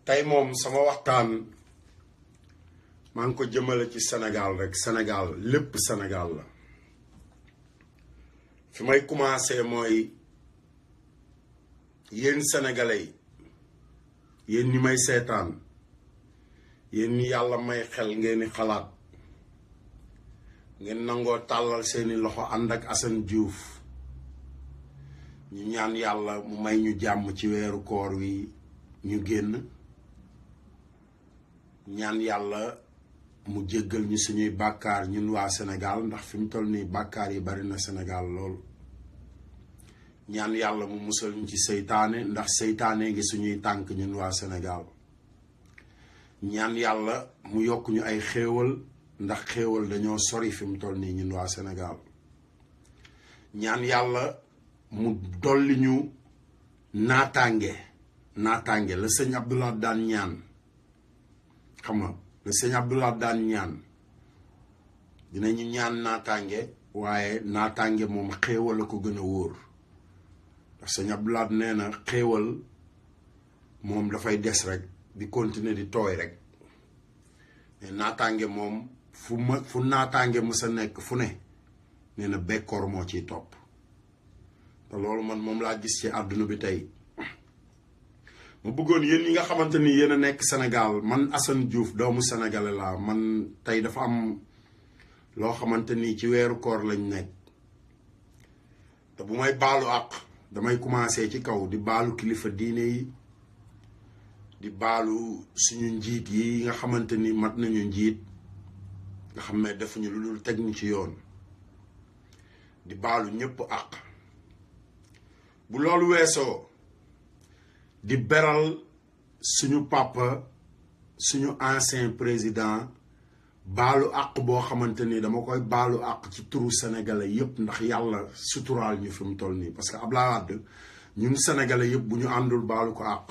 tey moom sama waxtaan maa ngi ko jëmale ci Sénégal rek. Sénégal lépp Sénégal la. fi may commencé mooy yéen sénégalais yi yéen ñi may seetaan yéen ñi yàlla may xel ngeen di xalaat ngeen nangoo tàllal seeni loxo ànd ak Assane Diouf ñu ñaan yàlla mu may ñu jàmm ci weeru koor wi ñu génn, ñaan yàlla mu jéggal ñu suñuy bàkkaar ñun waa Sénégal ndax fi mu toll nii bàkkaar yi bari na Sénégal lool. ñaan yàlla mu musal ñu ci seytaane ndax seytaane ngi suñuy tànk ñun waa Sénégal. ñaan yàlla mu yokk ñu ay xéewal ndax xéewal dañoo sori fi mu toll nii ñun waa Sénégal. ñaan yàlla mu dolli ñu naataange la sëñ Abdoulaye daan ñaan, xam nga la sëñ Abdoulaye daan ñaan. dinañu ñaan naataange waaye naataange moom xéewal a ko gën a wóor ndax sëñ Abdoulaye nee na xéewal moom dafay des rek di continuer di tooy rek, mais naataange moom fu naataange mës a nekk fu ne nee na bekkoor moo ciy topp. te loolu man moom laa gis ci àdduna bi tey. ma bëggoon yéen ñi nga xamante ni yéen a nekk Sénégal, man Assane Diouf doomu sénégalais laa. man tey dafa am loo xamante ni ci weeru koor lañ nekk te bu may baalu àq damay commencé ci kaw di baalu kilifa diine yi, di baalu suñu njiit yi nga xamante ni mat nañu njiit nga xam ne defuñu lu dul teg ñu ci yoon, di baalu ñëpp àq. bu loolu weesoo di beral suñu papa suñu ancien président baalu àq boo xamante ni dama koy baalu àq ci turu sénégalais yëpp ndax yàlla suturaal ñu fi mu toll nii. parce que Abdoulaye Wade ñun sénégalais yëpp bu ñu àndul baalu ko àq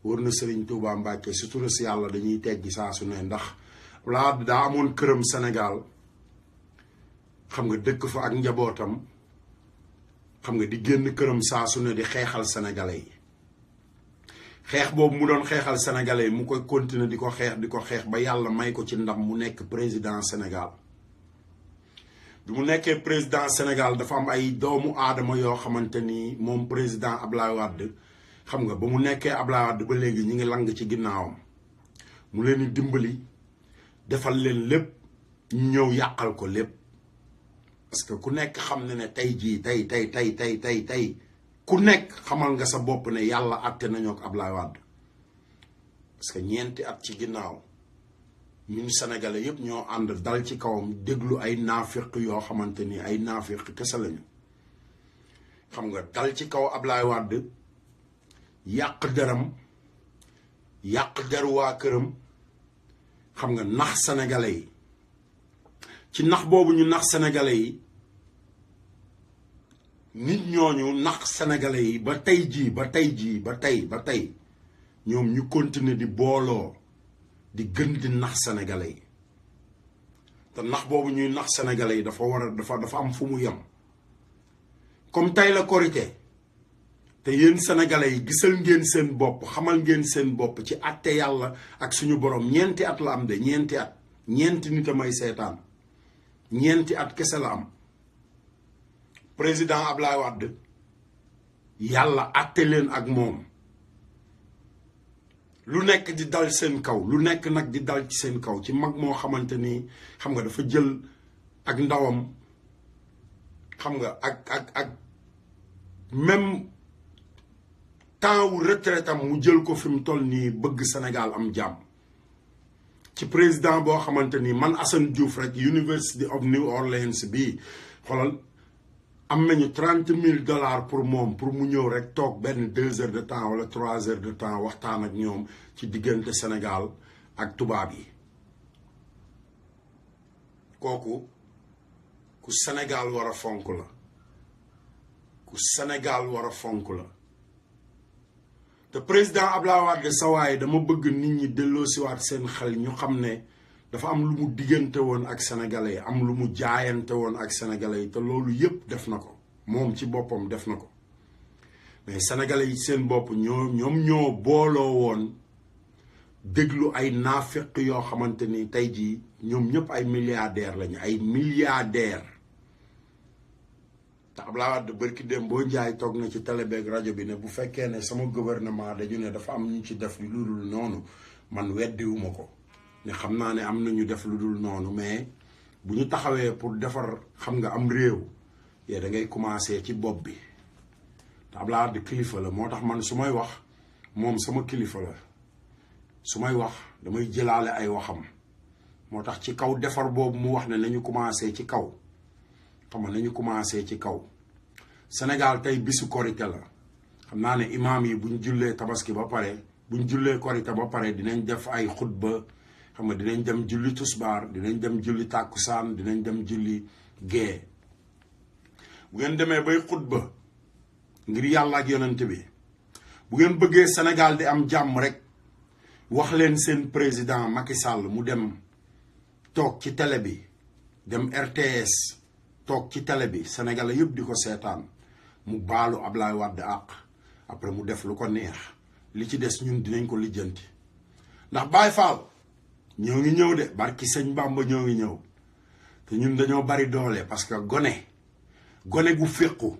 wër na Serigne Touba Mbacke sutura si yàlla dañuy teggi saa su ne. ndax Abdoulaye Wade daa amoon këram Sénégal, xam nga, dëkk fa ak njabootam, xam nga, di génn këram saa su ne di xeexal sénégalais yi. xeex boobu mu doon xeexal sénégalais yi mu koy continuer di ko xeex ba yàlla may ko ci ndam mu nekk président Sénégal. bi mu nekkee président Sénégal dafa am ay doomu aadama yoo xamante ni moom président Abdoulaye Wade, xam nga, ba mu nekkee Abdoulaye Wade ba léegi ñu ngi lang ci ginnaawam, mu leen di dimbali defal leen lépp, ñu ñëw yàqal ko lépp. parce que ku nekk xam ne tey jii tey ku nekk xamal nga sa bopp ne yàlla àtte nañoo ak Abdoulaye Wade. parce que ñeenti at ci ginnaaw ñun sénégalais yëpp ñoo ànd dal ci kawam déglu ay naafiq yoo xamante ni ay naafiq kese lañu, xam nga, dal ci kaw Abdoulaye Wade yàq deram, yàq deru waa këram, xam nga, nax sénégalais yi. ci nax boobu ñu nax sénégalais yi, nit ñooñu nax sénégalais yi ba tey ñoom ñu continuer di booloo di gën di nax sénégalais yi. te nax boobu ñuy nax sénégalais yi dafa am fu mu yem. comme tey la korité te yéen sénégalais yi gisal ngeen seen bopp, xamal ngeen seen bopp ci àtte yàlla ak suñu borom. ñeenti at la am de, ñeenti at, ñeenti nit a may seetaan, ñeenti at kese la am. président Abdoulaye Wade yàlla àtte leen ak moom, lu nekk di dal seen kaw, lu nekk nag di dal ci seen kaw, ci mag moo xamante ni, xam nga, dafa jël ak ndawam, xam nga, ak même temps wu retraite am mu jël ko fi mu toll nii bëgg Sénégal am jàmm. ci président boo xamante ni man Assane Diouf rek University of New Orleans bii xoolal am nañu $30,000 pour moom, pour mu ñëw rek toog benn 2 heures de temps wala 3 heures de temps waxtaan ak ñoom ci diggante Sénégal ak tubaab yi. kooku ku Sénégal war a fonk la, ku Sénégal war a fonk la. te président Abdoulaye Wade sawaay dama bëgg nit ñi delloosiwaat seen xel, ñu xam ne dafa am lu mu diggante woon ak sénégalais, am lu mu jaayante woon ak sénégalais, te loolu yëpp def na ko, moom ci boppam def na ko. mais sénégalais yi seen bopp ñoom ñoo booloo woon déglu ay naafeq yoo xamante ni tey jii ñoom ñëpp ay milliardaires lañu ay milliardaires te Abdoulaye Wade bërki dem boo njaay toog na ci télé beeg rajo bi ne bu fekkee ne sama gouvernement dañu ne dafa am ñu ci def lu dul noonu man weddiwuma ko ne xam naa ne am na ñu def lu dul noonu mais bu ñu taxawee pour defar xam nga am réew yee da ngay commencer ci bopp bi te Abdoulaye Wade kilifa la moo tax man su may wax moom sama kilifa la su may wax damay jëlaale ay waxam moo tax ci kaw defar boobu mu wax ne nañu commencé ci kaw xam nga nañu commencé ci kaw Sénégal tey bisu korite la xam naa ne imaam yi buñ jullee tabaski ba pare buñ jullee korite ba pare dinañ def ay xutba xam nga dinañ dem julli tusbaar dinañ dem julli tàkkusaan dinañ dem julli gee bu ngeen demee bay xutba ngir yàlla ak yonent bi bu ngeen bëggee Sénégal di am jàmm rek wax leen seen président Macky Sall mu dem toog ci télé bi dem RTS toog ci télé bi Sénégalais yëpp di ko seetaan mu baalu Ablaye Wade àq après mu def lu ko neex li ci des ñun dinañ ko lijjanti ndax Baye Fall ñoo ngi ñëw de barki sëñ Bamba ñoo ngi ñëw te ñun dañoo bari doole parce que gone gu féqu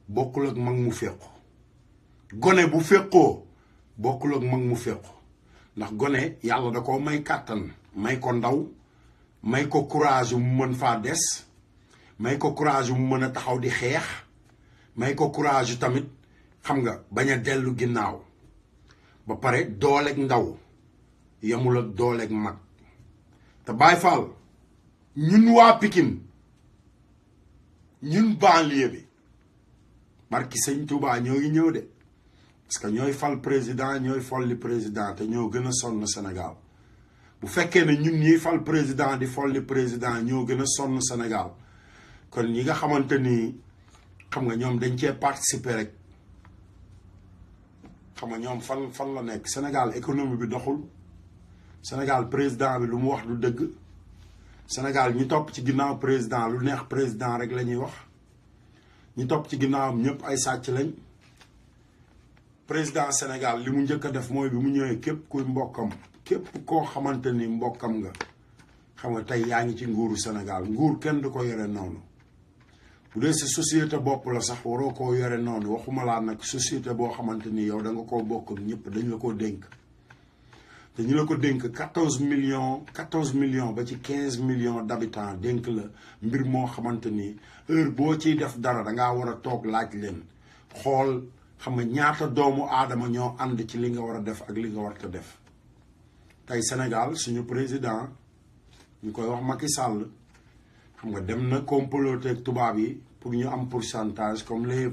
bokkul ak mag mu féqu gone bu féqoo bokkul ak mag mu féqu ndax gone yàlla da ko may kàttan may ko ndaw may ko courage mu mën faa des may ko courage mu mën a taxaw di xeex may ko courage tamit xam nga bañ a dellu ginnaaw ba pare dooleeg ndaw yamul ak dooleeg mag te Baye Fall ñun waa Pikine ñun banlieue bi barki sëñ Touba ñoo ngi ñëw de parce que ñooy fal président ñooy folli président te ñoo gën a sonn Sénégal bu fekkee ne ñun ñuy fal président di folli président ñoo gën a sonn Sénégal kon ñi nga xamante ni xam nga ñoom dañ cee participer rek xam nga ñoom fan la nekk Sénégal économie bi doxul Sénégal président bi lu mu wax du dëgg Sénégal ñi topp ci ginnaaw président lu neex président rek la ñuy wax ñi topp ci ginnaawam ñëpp ay sàcc lañ président Sénégal li mu njëkk a def mooy bi mu ñëwee képp kuy mbokkam képp koo xamante ni mbokkam nga xam nga tey yaa ngi ci nguuru Sénégal nguur kenn du ko yore noonu bu dee si société bopp la sax waroo koo yore noonu waxuma laa nag société boo xamante ni yow da nga koo bokk ak ñëpp dañ la ko dénk te ñu la ko dénk 14 millions ba ci 15 millions d'habitants dénk la mbir moo xamante ni heure boo ciy def dara dangaa war a toog laaj leen xool xam nga ñaata doomu aadama ñoo ànd ci li nga war a def ak li nga war a def tey Sénégal suñu président ñu koy wax Macky Sall xam nga dem na comploter ak tubaab yi pour ñu am pourcentage comme les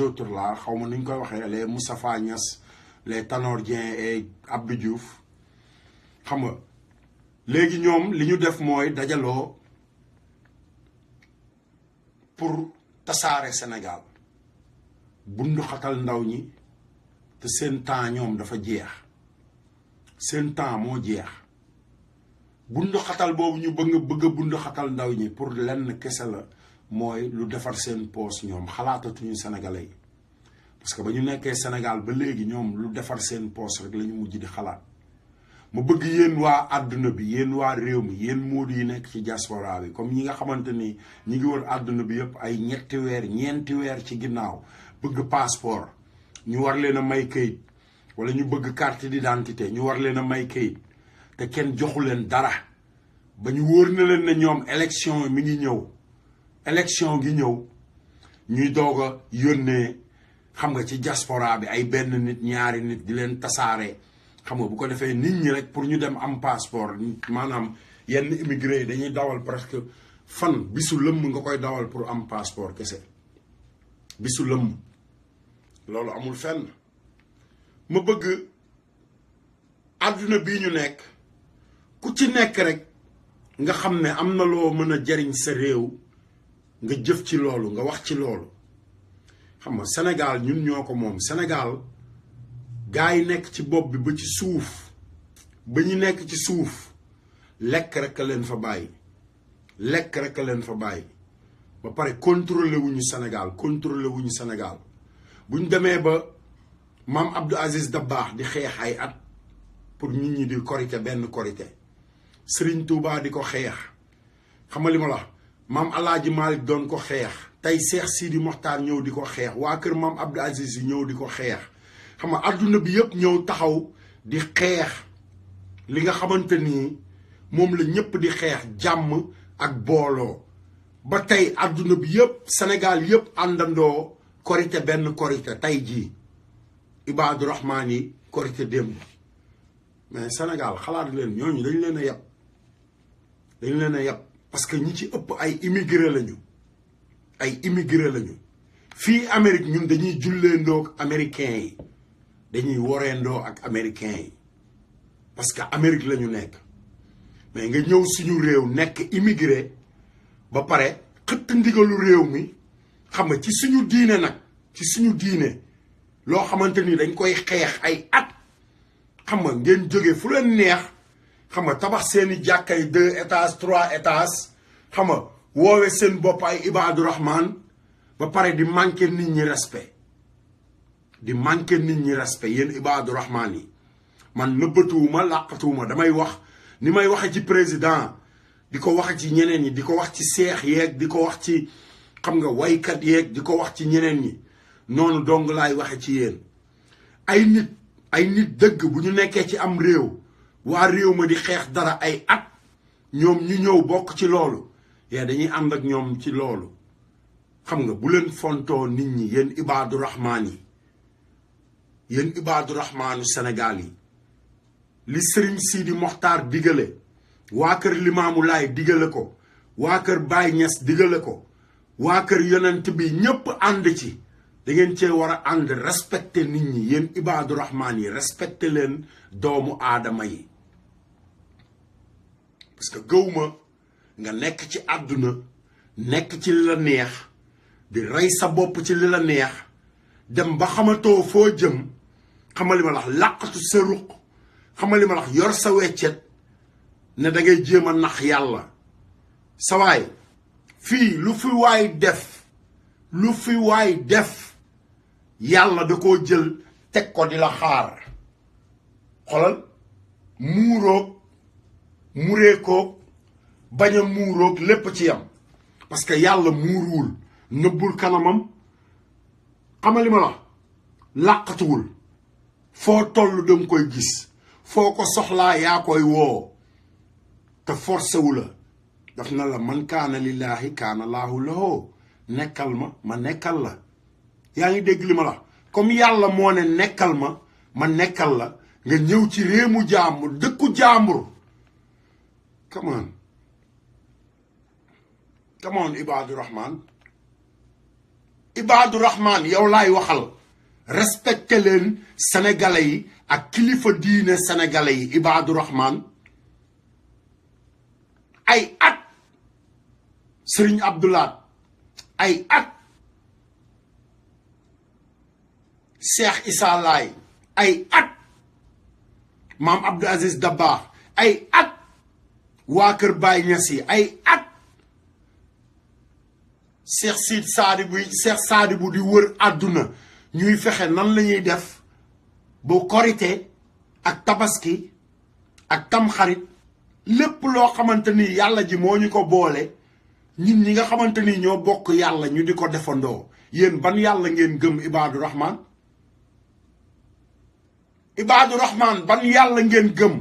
autres là xaw ma nu ñu koy waxee les Moustapha Niasse les Tanor Dieng et Abdou Diouf xam nga léegi ñoom li ñu def mooy dajaloo pour tasaare Sénégal bundu xatal ndaw ñi te seen temps ñoom dafa jeex seen temps moo jeex bundu xatal boobu ñu bëgg a bundu xatal ndaw ñi pour lenn kese la mooy lu defar seen poos ñoom xalaatatuñu sénégalais yi parce que ba ñu nekkee Sénégal ba léegi ñoom lu defar seen poos rek la ñu mujj di xalaat ma bëgg yéen waa àdduna bi yéen waa réew mi yéen moodu yi nekk ci diaspora bi comme ñi nga xamante ni ñi ngi wër àdduna bi yëpp ay ñeenti weer ci ginnaaw bëgg passeport ñu war leen a may kayit wala ñu bëgg carte d'identité ñu war leen a may kayit te kenn joxu leen dara ba ñu wóor na leen ne ñoom élection mi ngi ñëw élection gi ñëw ñuy doog a yónnee xam nga ci diaspora bi ay benn nit ñaari nit di leen tasaare xam nga bu ko defee nit ñi rek pour ñu dem am passeport maanaam yenn immigré yi dañuy dawal presque fan bisu lëmm nga koy dawal pour am passeport kese bisu lëmm loolu amul fenn ma bëgg àdduna bii ñu nekk ku ci nekk rek nga xam ne am na loo mën a jariñ sa réew nga jëf ci loolu nga wax ci loolu xam nga Sénégal ñun ñoo ko moom Sénégal gaa yi nekk ci bopp bi ba ci suuf ba ñu nekk ci suuf lekk rek a leen fa bàyyi lekk rek a leen fa bàyyi ba pare contrôlé wuñu Sénégal buñ demee ba maam Abdou Aziz Dabakh di xeex ay at pour nit ñi di korité benn korité Serigne Touba di ko xeex xam nga li ma la maam Alaaji Malick doon ko xeex tey Cheikh Sidi Mokhtar ñëw di ko xeex waa kër maam Abdou Aziz yi ñëw di ko xeex xam nga adduna bi yëpp ñëw taxaw di xeex li nga xamante ni moom la ñëpp di xeex jàmm ak booloo ba tey adduna bi yëpp Sénégal yëpp àndandoo korité benn korité tey jii Ibadou Rahman yi korité démb mais Sénégal xalaat leen ñooñu dañ leen a yab dañ leen a yab parce que ñi ci ëpp ay immigré lañu fii Amérique ñun dañuy julleendoo ak américains yi dañuy woreendoo ak américains yi parce que Amérique la ñu nekk mais nga ñëw suñu réew nekk immigré ba pare xëtt ndigalu réew mi xam nga ci suñu diine nag ci suñu diine loo xamante ni dañ koy xeex ay at xam nga ngeen jóge fu leen neex xam nga tabax seeni jàkkay 2 étages 3 étages xam nga woowe seen bopp ay Ibadou Rahman ba pare di manquer nit ñi respect yéen Ibadou Rahman yi man nëbbatuwuma làqatuwuma damay wax ni may waxe ci président di ko wax ci ñeneen ñi di ko wax ci seex yeeg di ko wax ci xam nga waykat yeeg di ko wax ci ñeneen ñi noonu dong laay waxe ci yéen ay nit dëgg bu ñu nekkee ci am réew waa réew ma di xeex dara ay at ñoom ñu ñëw bokk ci loolu yaa dañuy ànd ak ñoom ci loolu xam nga bu leen fontoo nit ñi yéen Ibadou Rahman yi yéen Ibadou Rahmanu Sénégal yi li Serigne Sidi Mokhtar digale waa kër Limaamu Laay digale ko waa kër Baye Niass digale ko waa kër yonent bi ñépp ànd ci da ngeen cee war a ànd respecté nit ñi yéen Ibadou Rahman yi respecté leen doomu aadama yi parce que gëwma nga nekk ci àdduna nekk ci li la neex di rey sa bopp ci li la neex dem ba xamatoo foo jëm xamali ma lax làqatu sa ruq xamali ma lax yor sa weccet ne da ngay jéem a nax yàlla sa waay fii lu fi waay def yàlla da koo jël teg ko di la xaar xolal mureekoog bañ a muuroog lépp ci yam parce que yàlla muuruwul nëbbul kanamam xamali ma la làqatuwul foo toll danga koy gis foo ko soxlaa yaa koy woo te forcé wu la daf na la man kaana lillaahi kaana laahu lahu nekkal ma nekkal la yaa ngi dégg li ma la comme yàlla moo ne nekkal ma nekkal la nga ñëw ci réemu jàmbur dëkku jàmbur come on Ibadou Rahman yow laay waxal respecté leen sénégalais yi ak kilifa diine sénégalais yi Ibadou Rahman ay at Serigne Abdoulaye ay at Cheikh Issa Laye ay at maam Abdou Aziz Dabakh ay at waa kër Baye Niass yi ay at Cheikh Sadibou di wër àdduna ñuy fexe nan la ñuy def ba korité ak tabaski ak tamxarit lépp loo xamante ni yàlla ji moo ñu ko boole ñun ñi nga xamante ni ñoo bokk yàlla ñu di ko defandoo yéen ban yàlla ngeen gëm Ibadou Rahman ban yàlla ngeen gëm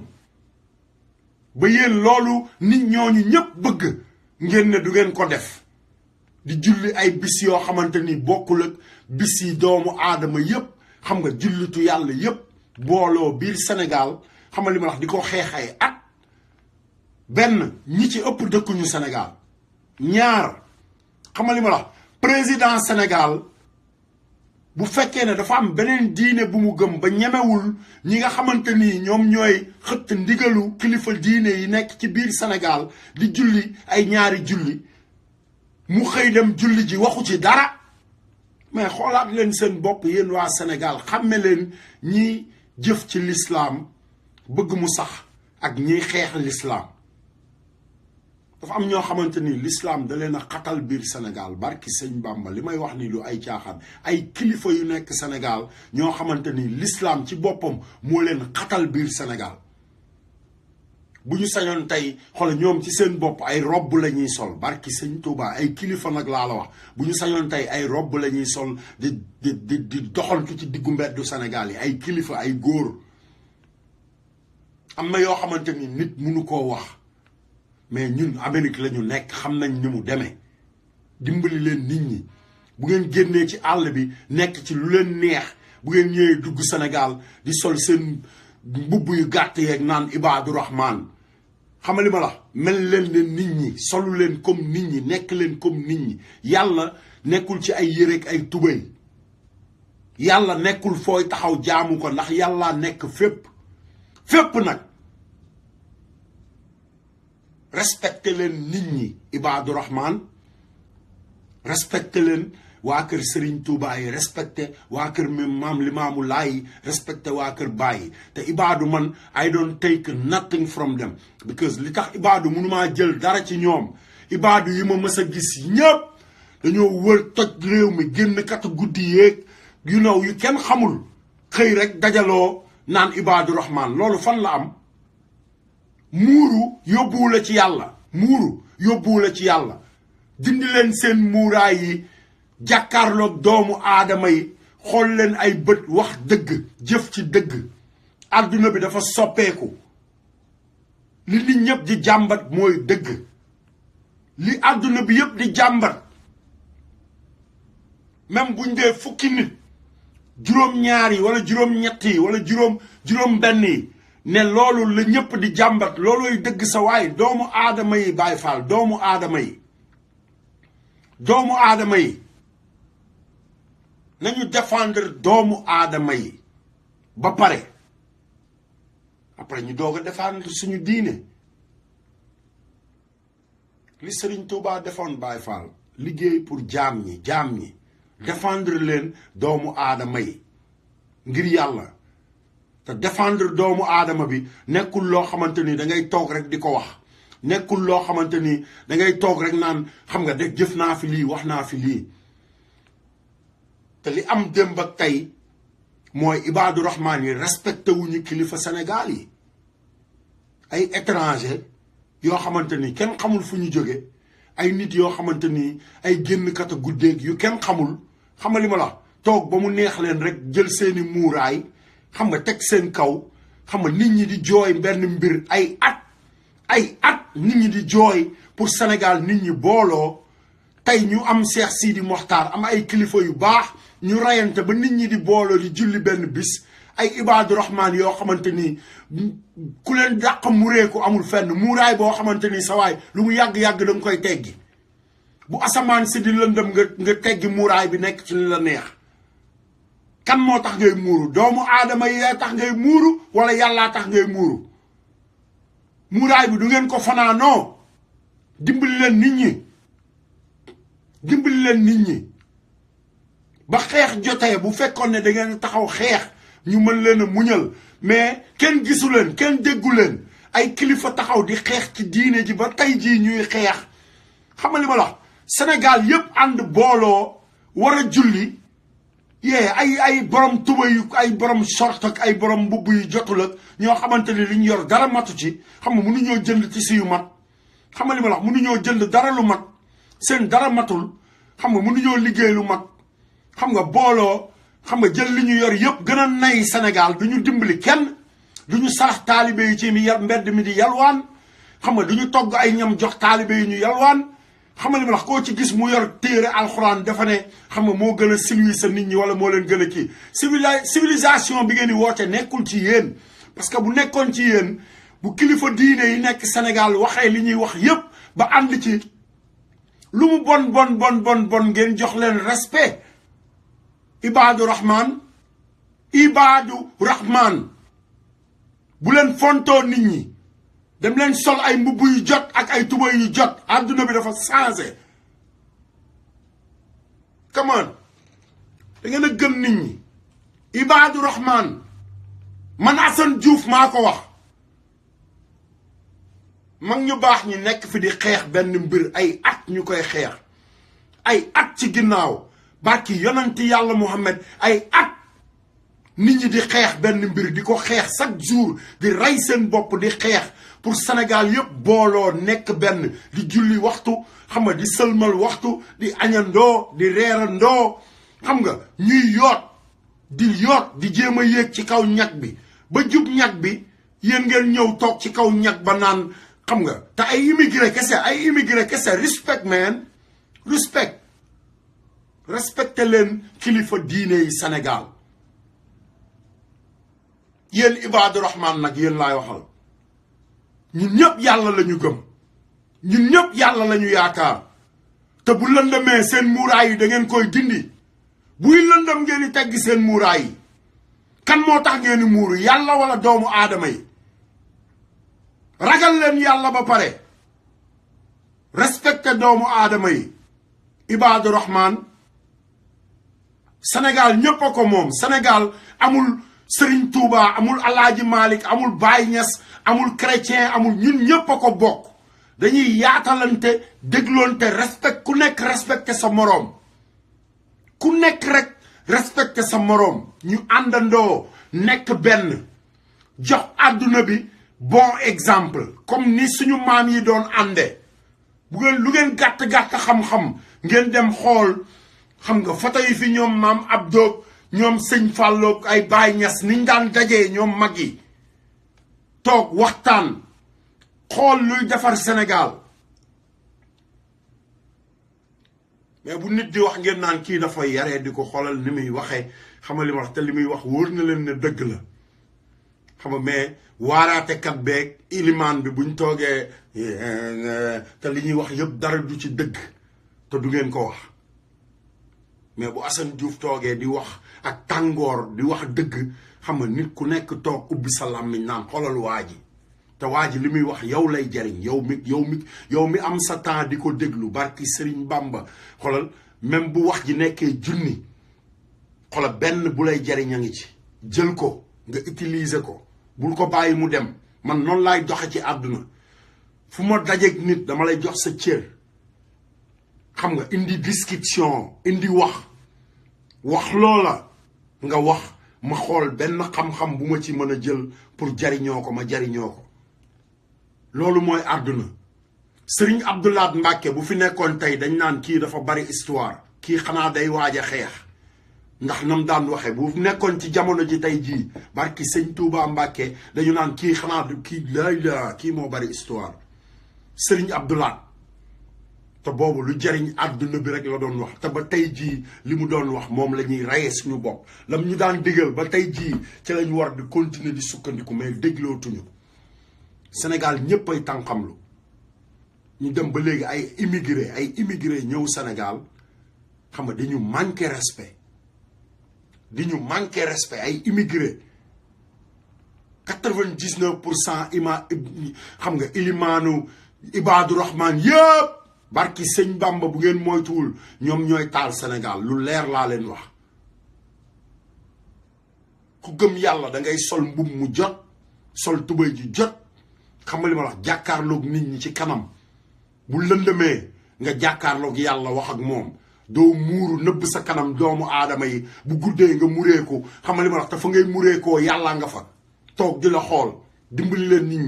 ba yéen loolu nit ñooñu ñëpp bëgg ngeen ne du ngeen ko def di julli ay bis yoo xamante ni bokkul ak bis yi doomu aadama yëpp xam nga jullitu yàlla yëpp booloo biir Sénégal xam nga li ma wax di ko xeexay at benn ñi ci ëpp dëkkuñu Sénégal ñaar xam nga li ma wax président Sénégal bu fekkee ne dafa am beneen diine bu mu gëm ba ñemewul ñi nga xamante ni ñoom ñooy xëtt ndigalu kilifa diine yi nekk ci biir Sénégal di julli ay ñaari julli mu xëy dem julli ji waxu ci dara mais xoolaat leen seen bopp yéen waa Sénégal xàmme leen ñi jëf ci l'islam bëgg mu sax ak ñiy xeex l'islam dafa am ñoo xamante ni l'islam da leen a xatal biir Sénégal barki sëñ Bamba li may wax ni lu ay caaxaan ay kilifa yu nekk Sénégal ñoo xamante ni l'islam ci boppam moo leen xatal biir Sénégal bu ñu sañoon tey xool ñoom ci seen bopp ay robb la ñuy sol barki sëñ Touba ay kilifa nag laa la wax bu ñu sañoon tey ay robb la ñuy sol di doxantu ci diggu mbeddu Sénégal yi ay kilifa ay góor. am na yoo xamante ni nit mënu koo wax mais ñun Amérique la ñu nekk xam nañ ni mu demee dimbali leen nit ñi bu ngeen génnee ci àll bi nekk ci lu leen neex bu ngeen ñëwee dugg Sénégal di sol seen mbubb yu gàtt yeeg naan Ibaadu Rahman xam nga li ma la mel leen ne nit ñi solu leen comme nit ñi nekk leen comme nit ñi yàlla nekkul ci ay yëreeg ay tubéy yàlla nekkul fooy taxaw jaamu ko ndax yàlla nekk fépp nag respecté leen nit ñi Ibaadu Rahman respecté leen waa kër Serigne Touba yi respecté waa kër maam Limaamu Laay respecté waa kër Baay te Ibaadu man I don't take nothing from them because li tax Ibaadu mënumaa jël dara ci ñoom Ibaadu yi ma mës a gis ñëpp dañoo wër toj réew mi génn kat guddi yeeg yu kenn xamul xëy rek dajaloo naan Ibaadu Rahman loolu fan la am muuru yóbbuwu la ci yàlla muuru yóbbuwu la ci yàlla dindi leen seen muuraay yi jàkkaarloog doomu aadama yi xool leen ay bët wax dëgg jëf ci dëgg àdduna bi dafa soppeeku li nit ñëpp di jàmbat mooy dëgg li àdduna bi yëpp di jàmbat même buñ dee fukki nit juróom-ñaar yi wala juróom-ñett yi wala juróom-benn yi ne loolu la ñëpp di jàmbat looloy dëgg sa waay doomu aadama yi Baay Faal doomu aadama yi nañu défendre doomu aadama yi ba pare après ñu doog a défendre suñu diine li Serigne Touba defoon Baay Faal liggéey pour jaam ñi défendre leen doomu aadama yi ngir yàlla te défendre doomu aadama bi nekkul loo xamante ni da ngay toog rek di ko wax nekkul loo xamante ni da ngay toog rek naan xam nga de jëf naa fi lii wax naa fi lii te li am démb ak tey mooy Ibaadu Rahman yi respecté wuñu kilifa Sénégal yi ay étranger yoo xamante ni kenn xamul fu ñu jóge ay nit yoo xamante ni ay génnkat a guddeeg yu kenn xamul xam nga li ma la toog ba mu neex leen rek jël seeni muuraay xam nga teg seen kaw xam nga nit ñi di jooy benn mbir ay at nit ñi di jooy pour Sénégal nit ñi booloo tey ñu am Cheikh Sidi Mokhtar am ay kilifa yu baax ñu rayante ba nit ñi di booloo di julli benn bis ay Ibaadu Rahman yoo xamante ni ku leen dàq mureeku amul fenn muuraay boo xamante ni sa waay lu mu yàgg-yàgg da nga koy teggi bu asamaan si di lëndëm nga teggi muuraay bi nekk ci li la neex kan moo tax ngay muuru doomu aadama yi tax ngay muuru wala yàllaa tax ngay muuru muuraay bi du ngeen ko fanaanoo dimbali leen nit ñi ba xeex jotee bu fekkoon ne da ngeen taxaw xeex ñu mën leen a muñal mais kenn gisu leen kenn déggu leen ay kilifa taxaw di xeex ci diine ji ba tey jii ñuy xeex xam nga li ma la wax Sénégal yëpp ànd booloo war a julli ay borom tuba yu ay borom short ak ay borom mbubb yu jotul ak ñoo xamante ni li ñu yor dara matu ci xam nga mënuñoo jënd ci yu mat xam nga li ma la wax mënuñoo jënd dara lu mat seen dara matul xam nga mënuñoo liggéey lu mat xam nga booloo xam nga jël li ñu yor yëpp gën a nay Sénégal du ñu dimbali kenn du ñu sarax taalibe yi ci mbedd mi di yalwaan xam nga du ñu togg ay ñam jox taalibe yi ñu yalwaan xam nga li ma wax koo ci gis mu yor téere alxuraan dafa ne xam nga moo gën a civilisé nit ñi wala moo leen gën a kii civilisation bi ngeen di woote nekkul ci yéen parce que bu nekkoon ci yéen bu kilifa diine yi nekk Sénégal waxee li ñuy wax yëpp ba ànd ci lu mu bon ngeen jox leen respect Ibaadu Rahman bu leen fontoo nit ñi dem leen sol ay mbubb yu jot ak ay tuba yu jot àdduna bi dafa changé come on da ngeen a gëm nit ñi Ibaadu Rahman man Assane Diouf maa ko wax mag ñu baax ñi nekk fi di xeex benn mbir ay at ñu koy xeex ay at ci ginnaaw barki yonanti yàlla Muhammad ay nit ñi di xeex benn mbir di ko xeex chaque jour di rey seen bopp di xeex pour Sénégal yëpp booloo nekk benn di julli waxtu xam nga di sëlmal waxtu di añandoo di reerandoo xam nga ñuy yoot di jéem a yéeg ci kaw ñag bi ba jub ñag bi yéen ngeen ñëw toog ci kaw ñag ba naan xam nga te ay immigré kese respect man respecté leen kilifa diine yi Sénégal yéen Ibaadu Rahman nag yéen laay waxal ñun ñëpp yàlla la ñu gëm ñun ñëpp yàlla la ñu yaakaar te bu lëndamee seen muuraay yi da ngeen koy dindi buy lëndam ngeen di teggi seen muuraay yi kan moo tax ngeen di muuru yàlla wala doomu aadama yi ragal leen yàlla ba pare respecté doomu aadama yi Ibaadu Rahman Sénégal ñëpp a ko moom Sénégal amul Serigne Touba amul Alaaji Malick amul Baye Niass amul chrétien amul ñun ñëpp a ko bokk dañuy yaatalante dégloonte ku nekk respecté sa moroom ku nekk rek respecté sa moroom ñu àndandoo nekk benn jox àdduna bi bon exemple comme ni suñu maam yi doon ànde lu ngeen gàtt-gàtt xam-xam ngeen dem xool xam nga photo yi fi ñoom maam Abdou ñoom sëñ Fallou ay Baye Niass niñ daan dajee ñoom mag yi toog waxtaan xool luy defar Sénégal mais bu nit di wax ngeen naan kii dafa yaree di ko xoolal ni muy waxee xam nga li ma wax te li muy wax wóor na leen ne dëgg la xam nga mais waaraatekat beeg ilimaan bi buñ toogee te li ñuy wax yëpp dara du ci dëgg te du ngeen ko wax mais bu Assane Diouf toogee di wax ak tàngoor di wax dëgg xam nga nit ku nekk toog ubbi sa làmmiñ naan xoolal waa ji te waa ji li muy wax yow lay jariñ yow mi am sa temps di ko déglu barki Serigne Bamba xoolal même bu wax ji nekkee junni xoolal benn bu lay jariñ a ngi ci jël ko nga utiliser ko bul ko bàyyi mu dem man noonu laay doxe ci àdduna fu ma dajeeg nit dama lay jox sa cër xam nga indi discussion indi wax loola nga wax ma xool benn xam-xam bu ma ci mën a jël pour jariñoo ko ma jariñoo ko loolu mooy àdduna Serigne Abdou Lahad Mbacké bu fi nekkoon tey dañ naan kii dafa bari histoire kii xanaa day waaj a xeex ndax nam daan waxe bu nekkoon ci jamono ji tey jii barki sëñ Touba Mbacké dañu naan kii xanaa kii kii moo bari histoire Serigne Abdou Lahad te boobu lu jariñ àdduna bi rek la doon wax te ba tey jii li mu doon wax moom la ñuy rayee suñu bopp lam ñu daan digal ba tey jii ci lañ war di continuer di sukkandiku mais déglootuñu Sénégal ñëpp ay tànqamlu ñu dem ba léegi ay immigré ñëw Sénégal xam nga dañu manqué respect ay immigré 99% xam nga ilimaanu Ibaadu Rahman yëpp barki sëñ Bamba bu ngeen moytuwul ñoom ñooy taal Sénégal lu leer laa leen wax ku gëm yàlla da ngay sol mbubb mu jot sol tubéy ji jot xam nga li ma wax jàkkaarloog nit ñi ci kanam bu lëndëmee nga jàkkaarloog yàlla wax ak moom doo muuru nëbb sa kanam doomu aadama yi bu guddee nga mureeku xam nga li ma wax te fa ngay mureekoo yàlla nga fa toog di la xool dimbali leen nit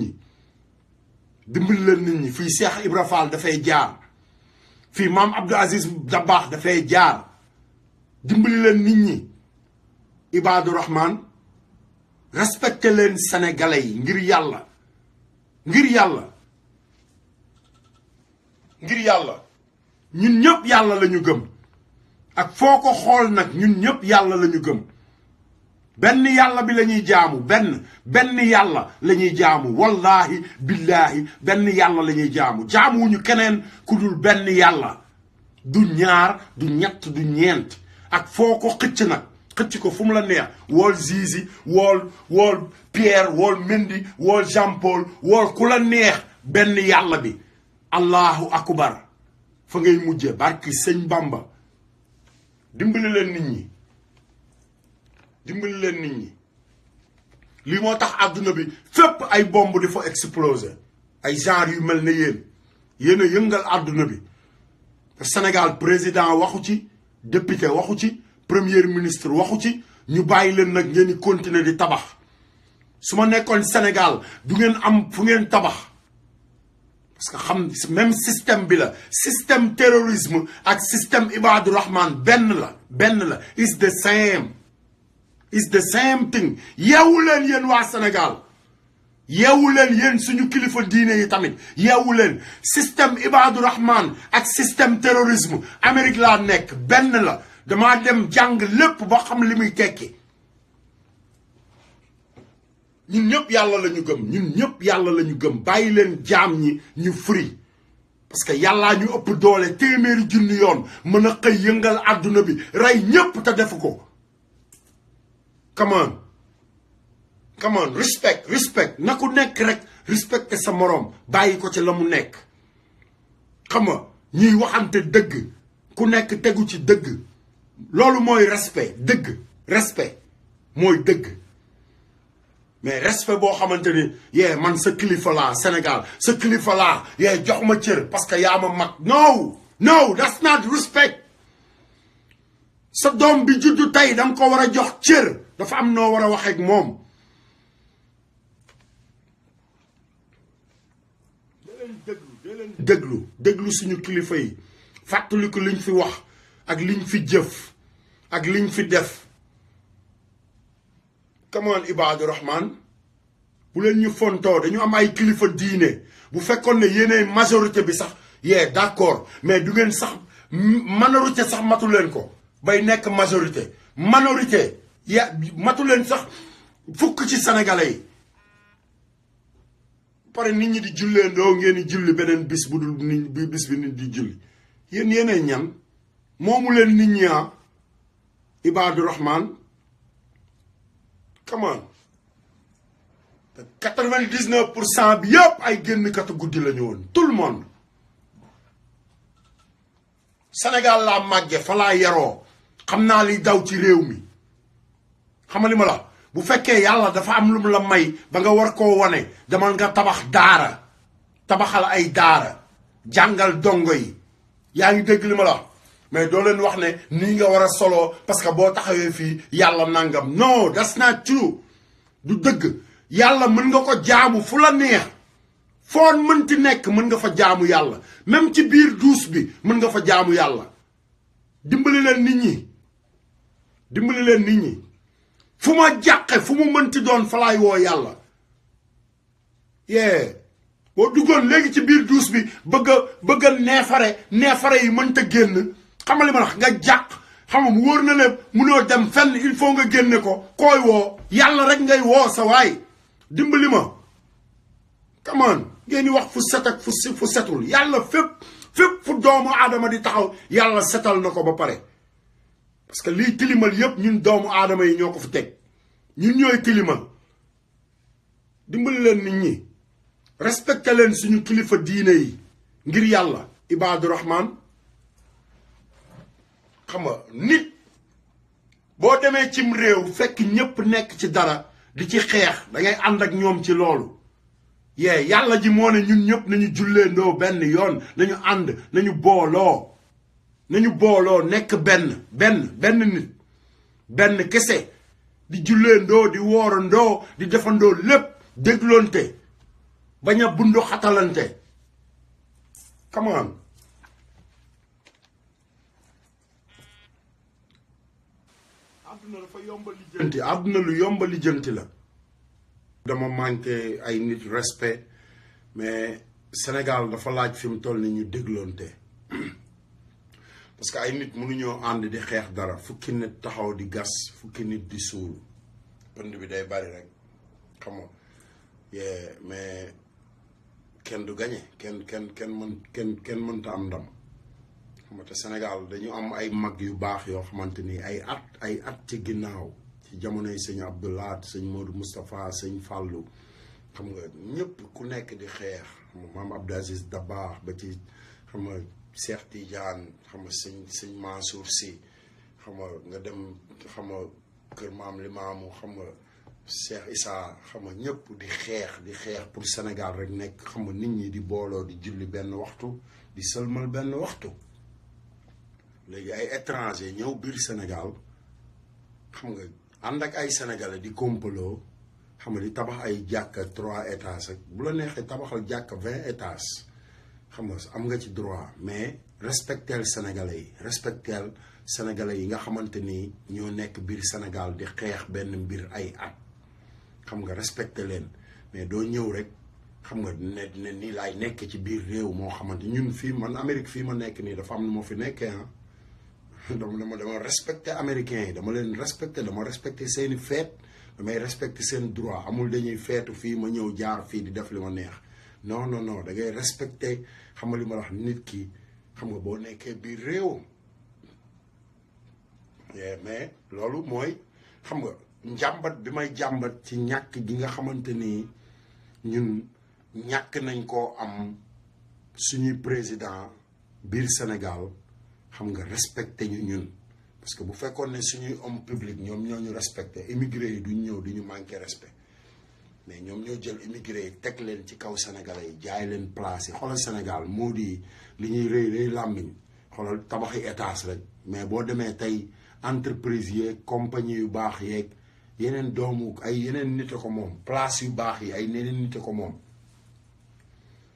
ñi fii Cheikh Ibra Fall dafay jaar fii maam Abdou Aziz Dabakh dafay jaar dimbali leen nit ñi Ibaadu Rahman respecté leen sénégalais yi ngir yàlla ñun ñëpp yàlla la ñu gëm ak foo ko xool nag ñun ñëpp yàlla la ñu gëm benn yàlla bi la ñuy jaamu benn yàlla la ñuy jaamu wallahi billahi benn yàlla la ñuy jaamuwuñu keneen ku dul benn yàlla du ñaar du ñett du ñeent ak foo ko xëcc nag xëcc ko fu mu la neex wool Zizi wool Pierre wool Mendy wool Jean Paul wool ku la neex benn yàlla bi allahu akbar fa ngay mujje barki sëñ Bamba dimbali leen nit ñi lii moo tax àdduna bi fépp ay bomb di fa exploser ay genre yu mel ne yéen a yëngal àdduna bi Sénégal président waxu ci député waxu ci premier ministre waxu ci ñu bàyyi leen nag ngeen di continuer di tabax su ma nekkoon Sénégal du ngeen am fu ngeen tabax parce que xam même système bi la système terrorisme ak système Ibadu Rahman benn la is the same thing yeewu leen yéen waa Sénégal yeewu leen yéen suñu kilifa diine yi tamit yeewu leen système Ibadu Rahman ak système terrorisme Amérique laa nekk benn la damaa dem jàng lépp ba xam li muy tekki ñun ñëpp yàlla la ñu gëm bàyyi leen jaam ñi ñu free parce que yàllaa ñu ëpp doole téeméeri junni yoon mën a xëy yëngal àdduna bi rey ñëpp te defu ko come on respect na ku nekk rek respecté sa moroom bàyyi ko ci la mu nekk xam nga ñuy waxante dëgg ku nekk tegu ci dëgg loolu mooy respect mooy dëgg mais respect boo xamante ni yee man sa kilifa laa Sénégal sa kilifa laa yee jox ma cër parce que yaa ma mag no that's not respect sa doom bi juddu tey danga ko war a jox cër dafa am noo war a wax ak moom déglu suñu kilifa yi fàttaliku liñ fi wax ak liñ fi jëf ak liñ fi def come on Ibadu Rahman bu leen ñu fontoo dañu am ay kilifa diine bu fekkoon ne yéenay majorité bi sax yee d'accord mais du ngeen sax minorité sax matu leen ko bay nekk minorité matu leen sax fukk ci sénégalais yi pare nit ñi di julleendoo ngeen di julli beneen bis bu dul nit bi bis bi nit di julli yéenay ñan moomu leen nit ñi Ibadu Rahman come on 99% bi yëpp ay génn katu guddi la ñu woon tout le monde Sénégal laa màgge fa laa yaroo xam naa li daw ci réew mi xam li ma la bu fekkee yàlla dafa am lu mu la may ba nga war koo wane demal nga tabaxal ay daara jàngal dongo yi yaa ngi dégg li ma la mais doo leen wax ne nii nga war a solo parce que boo taxawee fii yàlla nangam no that's not true du dëgg yàlla mën nga ko jaamu fu la neex foo mënti nekk mën nga fa jaamu yàlla même ci biir duus bi mën nga fa jaamu yàlla dimbali leen nit ñi fu ma jàqe fu mu mënti doon fa laay woo yàlla boo duggoon léegi ci biir duus bi bëgg a neefare yi mënta génn xamali ma wax nga jàq xam mu wóor na ne munoo dem fenn il faut nga génne ko koy woo yàlla rek ngay woo sa waay dimbali ma come on ngeen di wax fu set ak fu setul yàlla fépp fu doomu aadama di taxaw yàlla setal na ko ba pare parce que liy tilimal yépp ñun doomu aadama yi ñoo ko fi teg ñun ñooy tilimal dimbali leen nit ñi respecté leen suñu kilifa diine yi ngir yàlla Ibadu Rahman xam nga nit boo demee cim réew fekk ñépp nekk ci dara di ci xeex da ngay ànd ak ñoom ci loolu yàlla ji moo ne ñun ñëpp nañu julleendoo benn yoon nañu ànd nañu booloo nekk benn nit benn kese di julleendoo di woorandoo di defandoo lépp dégloonte bañ a bundu xatalante come on àdduna dafa yomba lijjanti àdduna lu yomba lijjanti la dama manqué ay nit respect mais Sénégal dafa laaj fi mu toll ni ñu dégloonte parce que ay nit mënuñoo ànd di xeex dara fukki nit taxaw di gas fukki nit di suul pënd bi day bari rek xam nga mais kenn du gañe kenn mënta am ndam xam nga te Sénégal dañu am ay mag yu baax yoo xamante ni ay at ci ginnaaw ci jamonoy sëñ Abdoulaye sëñ Modou Moustapha sëñ Fallou xam nga ñëpp ku nekk di xeex maam Abdou Aziz Dabakh ba ci xam nga Cheikh Tidiane xam nga sëñ Mansour Sy xam nga dem xam nga kër maam Limaamu xam nga Cheikh Issa xam nga ñëpp di xeex pour Sénégal rek nekk xam nga nit ñi di booloo di julli benn waxtu di sëlmal benn waxtu léegi ay étranger ñëw biir Sénégal xam nga ànd ak ay sénégalais di complot xam nga di tabax ay jàkka 3 étages ak bu la neexee tabaxal jàkka 20 étages xam nga am nga ci droit mais respecteel sénégalais yi respecteel sénégalais yi nga xamante ni ñoo nekk biir Sénégal di xeex benn mbir ay at xam nga respecté leen mais doo ñëw rek xam nga ne nii laay nekk ci biir réew moo xamante ñun fii man Amérique fii ma nekk nii dafa am na moo fi nekkee dama respecté américains yi dama leen respecté dama respecté seeni feet damay respecté seen droit amul dañuy feetu fii ma ñëw jaar fii di def li ma neex non non non da ngay respecté xam nga li ma wax nit ki xam nga boo nekkee biir réewam mais loolu mooy xam nga njàmbat bi may jàmbat ci ñàkk gi nga xamante ni ñun ñàkk nañ koo am suñuy président biir Sénégal xam nga respecté ñu ñun parce que bu fekkoon ne suñuy homme public ñoom ñoo ñu respecté immigré yi duñ ñëw di ñu manqué respect mais ñoom ñoo jël immigré yi teg leen ci kaw sénégalais yi jaay leen place yi xoolal Sénégal moo di li ñuy rëy làmmiñ xoolal tabaxi étage rek mais boo demee tey entreprise yeeg compagnie yu baax yeeg yeneen doomu ay yeneen nit a ko moom place yu baax yi ay yeneen nit a ko moom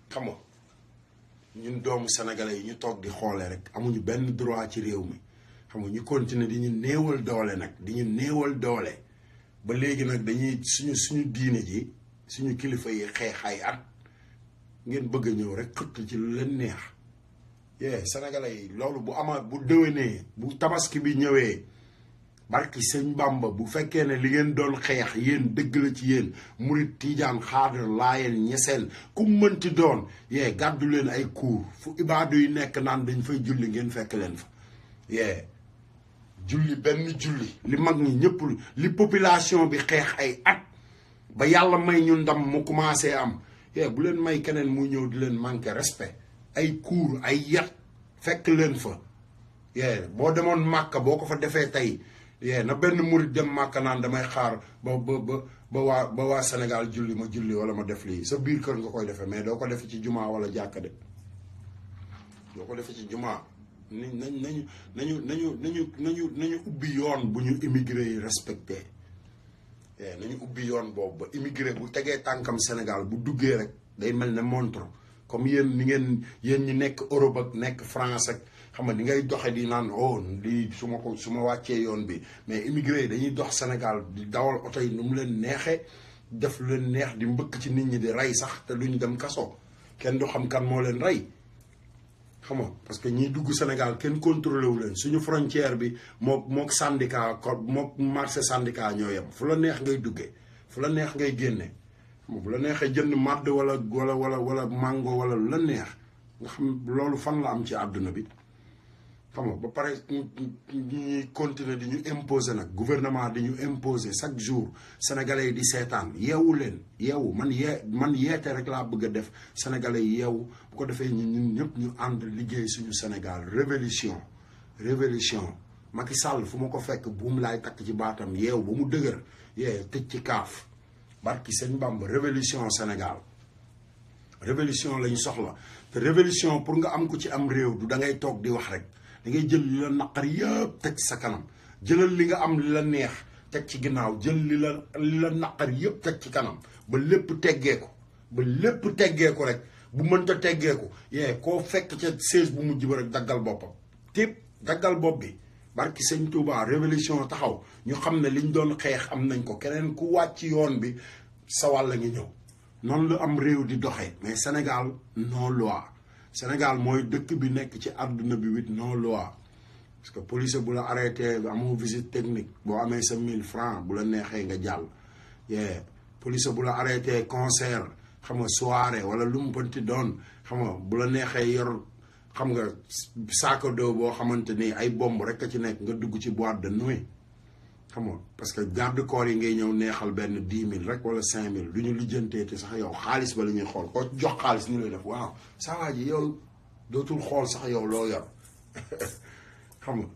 xam nga ñun doomu sénégalais yi ñu toog di xoole rek amuñu benn droit ci réew mi xam nga ñu continuer di ñu néewal doole nag di ñu néewal doole ba léegi nag dañuy suñu diine ji suñu kilifa yi xeex ay at ngeen bëgg a ñëw rek xëtt ci lu leen neex sénégalais yi loolu bu ama bu déwénee bu tabaski bi ñëwee barki sëñ Bamba bu fekkee ne li ngeen doon xeex yéen dëgg la ci yéen murit tiijaan xaadar laayeen ñeseen ku mënti doon gàddu leen ay kuur fu ibaadu yi nekk naan dañ fay julli ngeen fekk leen fa julli benn julli li mag ñi ñëpp li population bi xeex ay at ba yàlla may ñu ndam mu commencé am bu leen may keneen muy ñëw di leen manqué respect ay kuur ay yat fekk leen fa boo demoon màkka boo ko fa defee tey na benn murit dem màkka naan damay xaar ba waa Sénégal julli ma julli wala ma def lii sa biir kër nga koy defee mais doo ko defe ci jumaa wala jàkka de doo ko defe ci jumaa nañu ubbi yoon bu ñu immigré yi respecté nañu ubbi yoon boobu ba immigré bu tegee tànkam Sénégal bu duggee rek day mel ne montre comme yéen ni ngeen yéen ñi nekk Europe ak nekk France ak xam nga ni ngay doxe di naan lii su ma wàccee yoon bi mais immigré yi dañuy dox Sénégal di dawal oto yi nu mu leen neexee def lu leen neex di mbëkk ci nit ñi di rey sax te duñ dem kaso kenn du xam kan moo leen rey xam nga parce que ñiy dugg Sénégal kenn contrôlé wu leen suñu frontière bi mook syndicat mook marché syndicat ñoo yem fu la neex ngay duggee fu la neex ngay génne bu la neexee jënd màdd wala mango wala lu la neex nga xam loolu fan la am ci àdduna bi xam nga ba pare ñuy continuer di ñu imposer nag gouvernement di ñu imposer chaque jour sénégalais yi di seetaan yeewu leen yeewu man yeete rek laa bëgg a def sénégalais yi yeewu bu ko defee ñun ñëpp ñu ànd liggéey suñu Sénégal révolution Macky Sall fu ma ko fekk buum laay takk ci baatam yeewu ba mu dëgër tëj ci kaaf barki sëñ Bamba révolution Sénégal révolution lañu soxla te révolution pour nga am ko ci am réew du da ngay toog di wax rek da ngay jël li la naqar yëpp teg sa kanam jëlal li nga am li la neex teg ci ginnaaw jël li la naqar yëpp teg ci kanam ba lépp teggeeku rek bu mënta teggeeku koo fekk ca siège bu mujj ba rek daggal boppam tépp daggal bopp bi barki sëñ Touba révolution taxaw ñu xam ne liñ doon xeex am nañ ko keneen ku wàcc yoon bi sa wàll ngi ñëw noonu la am réew di doxee mais Sénégal non loi Sénégal mooy dëkk bi nekk ci àdduna bi wit non loi parce que police bu la arrêté amoo visite technique boo amee sa 1000 francs bu la neexee nga jàll police bu la arrêté concert xam nga soirée wala lu mu mënti doon xam nga bu la neexee yor xam nga sac à dos boo xamante ni ay bomb rek a ci nekk nga dugg ci boîte de nuit xam nga parce que garde corps yi ngay ñëw neexal benn 10 000 rek wala 5 000 du ñu lijjanteeti sax yow xaalis ba la ñuy xool koo jox xaalis ñu lay def waaw saa waa ji yow dootul xool sax yow loo yor xam nga.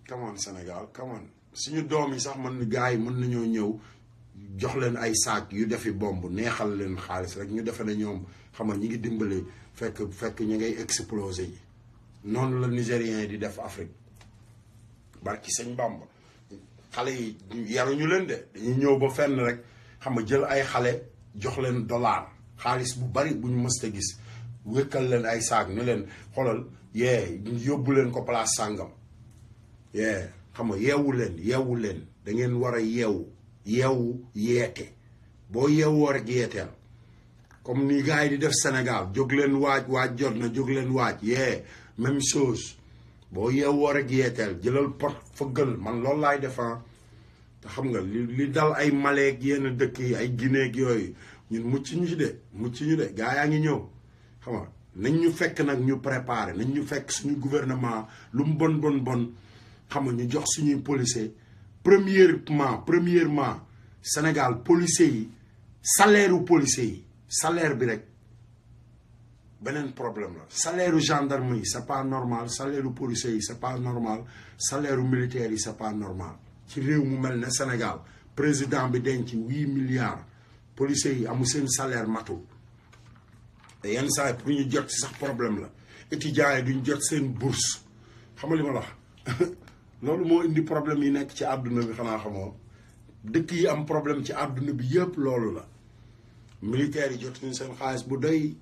come on Sénégal come on suñu doom yi sax gars yi mën nañoo ñëw jox leen ay sac yu defi bomb neexal leen xaalis rek ñu defe ne ñoom xam nga ñi ngi dimbali fekk ñu ngay explosé yi noonu la Nigériens yi di def Afrique barki sëñ Bamba xale yi yaruñu leen de dañuy ñëw ba fenn rek xam nga jël ay xale jox leen dollar xaalis bu bari bu ñu mës a gis wékkal leen ay saag ne leen xoolal yóbbu leen ko place sàngam xam nga yeewu leen da ngeen war a yeewu yeete boo yeewoo rek yeeteel comme ni gars yi di def Sénégal jóg leen waaj jot na jóg leen waaj même chose boo yeewoo rek yeeteel jëlal pot fëggal man loolu laay defan te xam nga li dal ay Maleek yenn dëkk yi ay Guinée ak yooyu ñun mucc ñu de gars yaa ngi ñëw xam nga nañ ñu fekk nag ñu préparé nañ ñu fekk suñu gouvernement lu mu bon xam nga ñu jox suñuy policier premièrement Sénégal policier yi salaire bi rek beneen problème la salaire gendarme yi c'est pas normal salaire policier yi c'est pas normal salaire militaire yi c'est pas normal ci réew mu mel ne Sénégal président bi denc 8 milliards policiers yi amu seen salaire matul te yenn saa yi pour ñu jot ci sax problème la étudiants yi duñ jot seen bourse xam nga li ma la wax loolu moo indi problème yi nekk ci àdduna bi xanaa xamoo dëkk yi am problème ci àdduna bi yëpp loolu la militaires yi jotuñu seen xaalis bu doy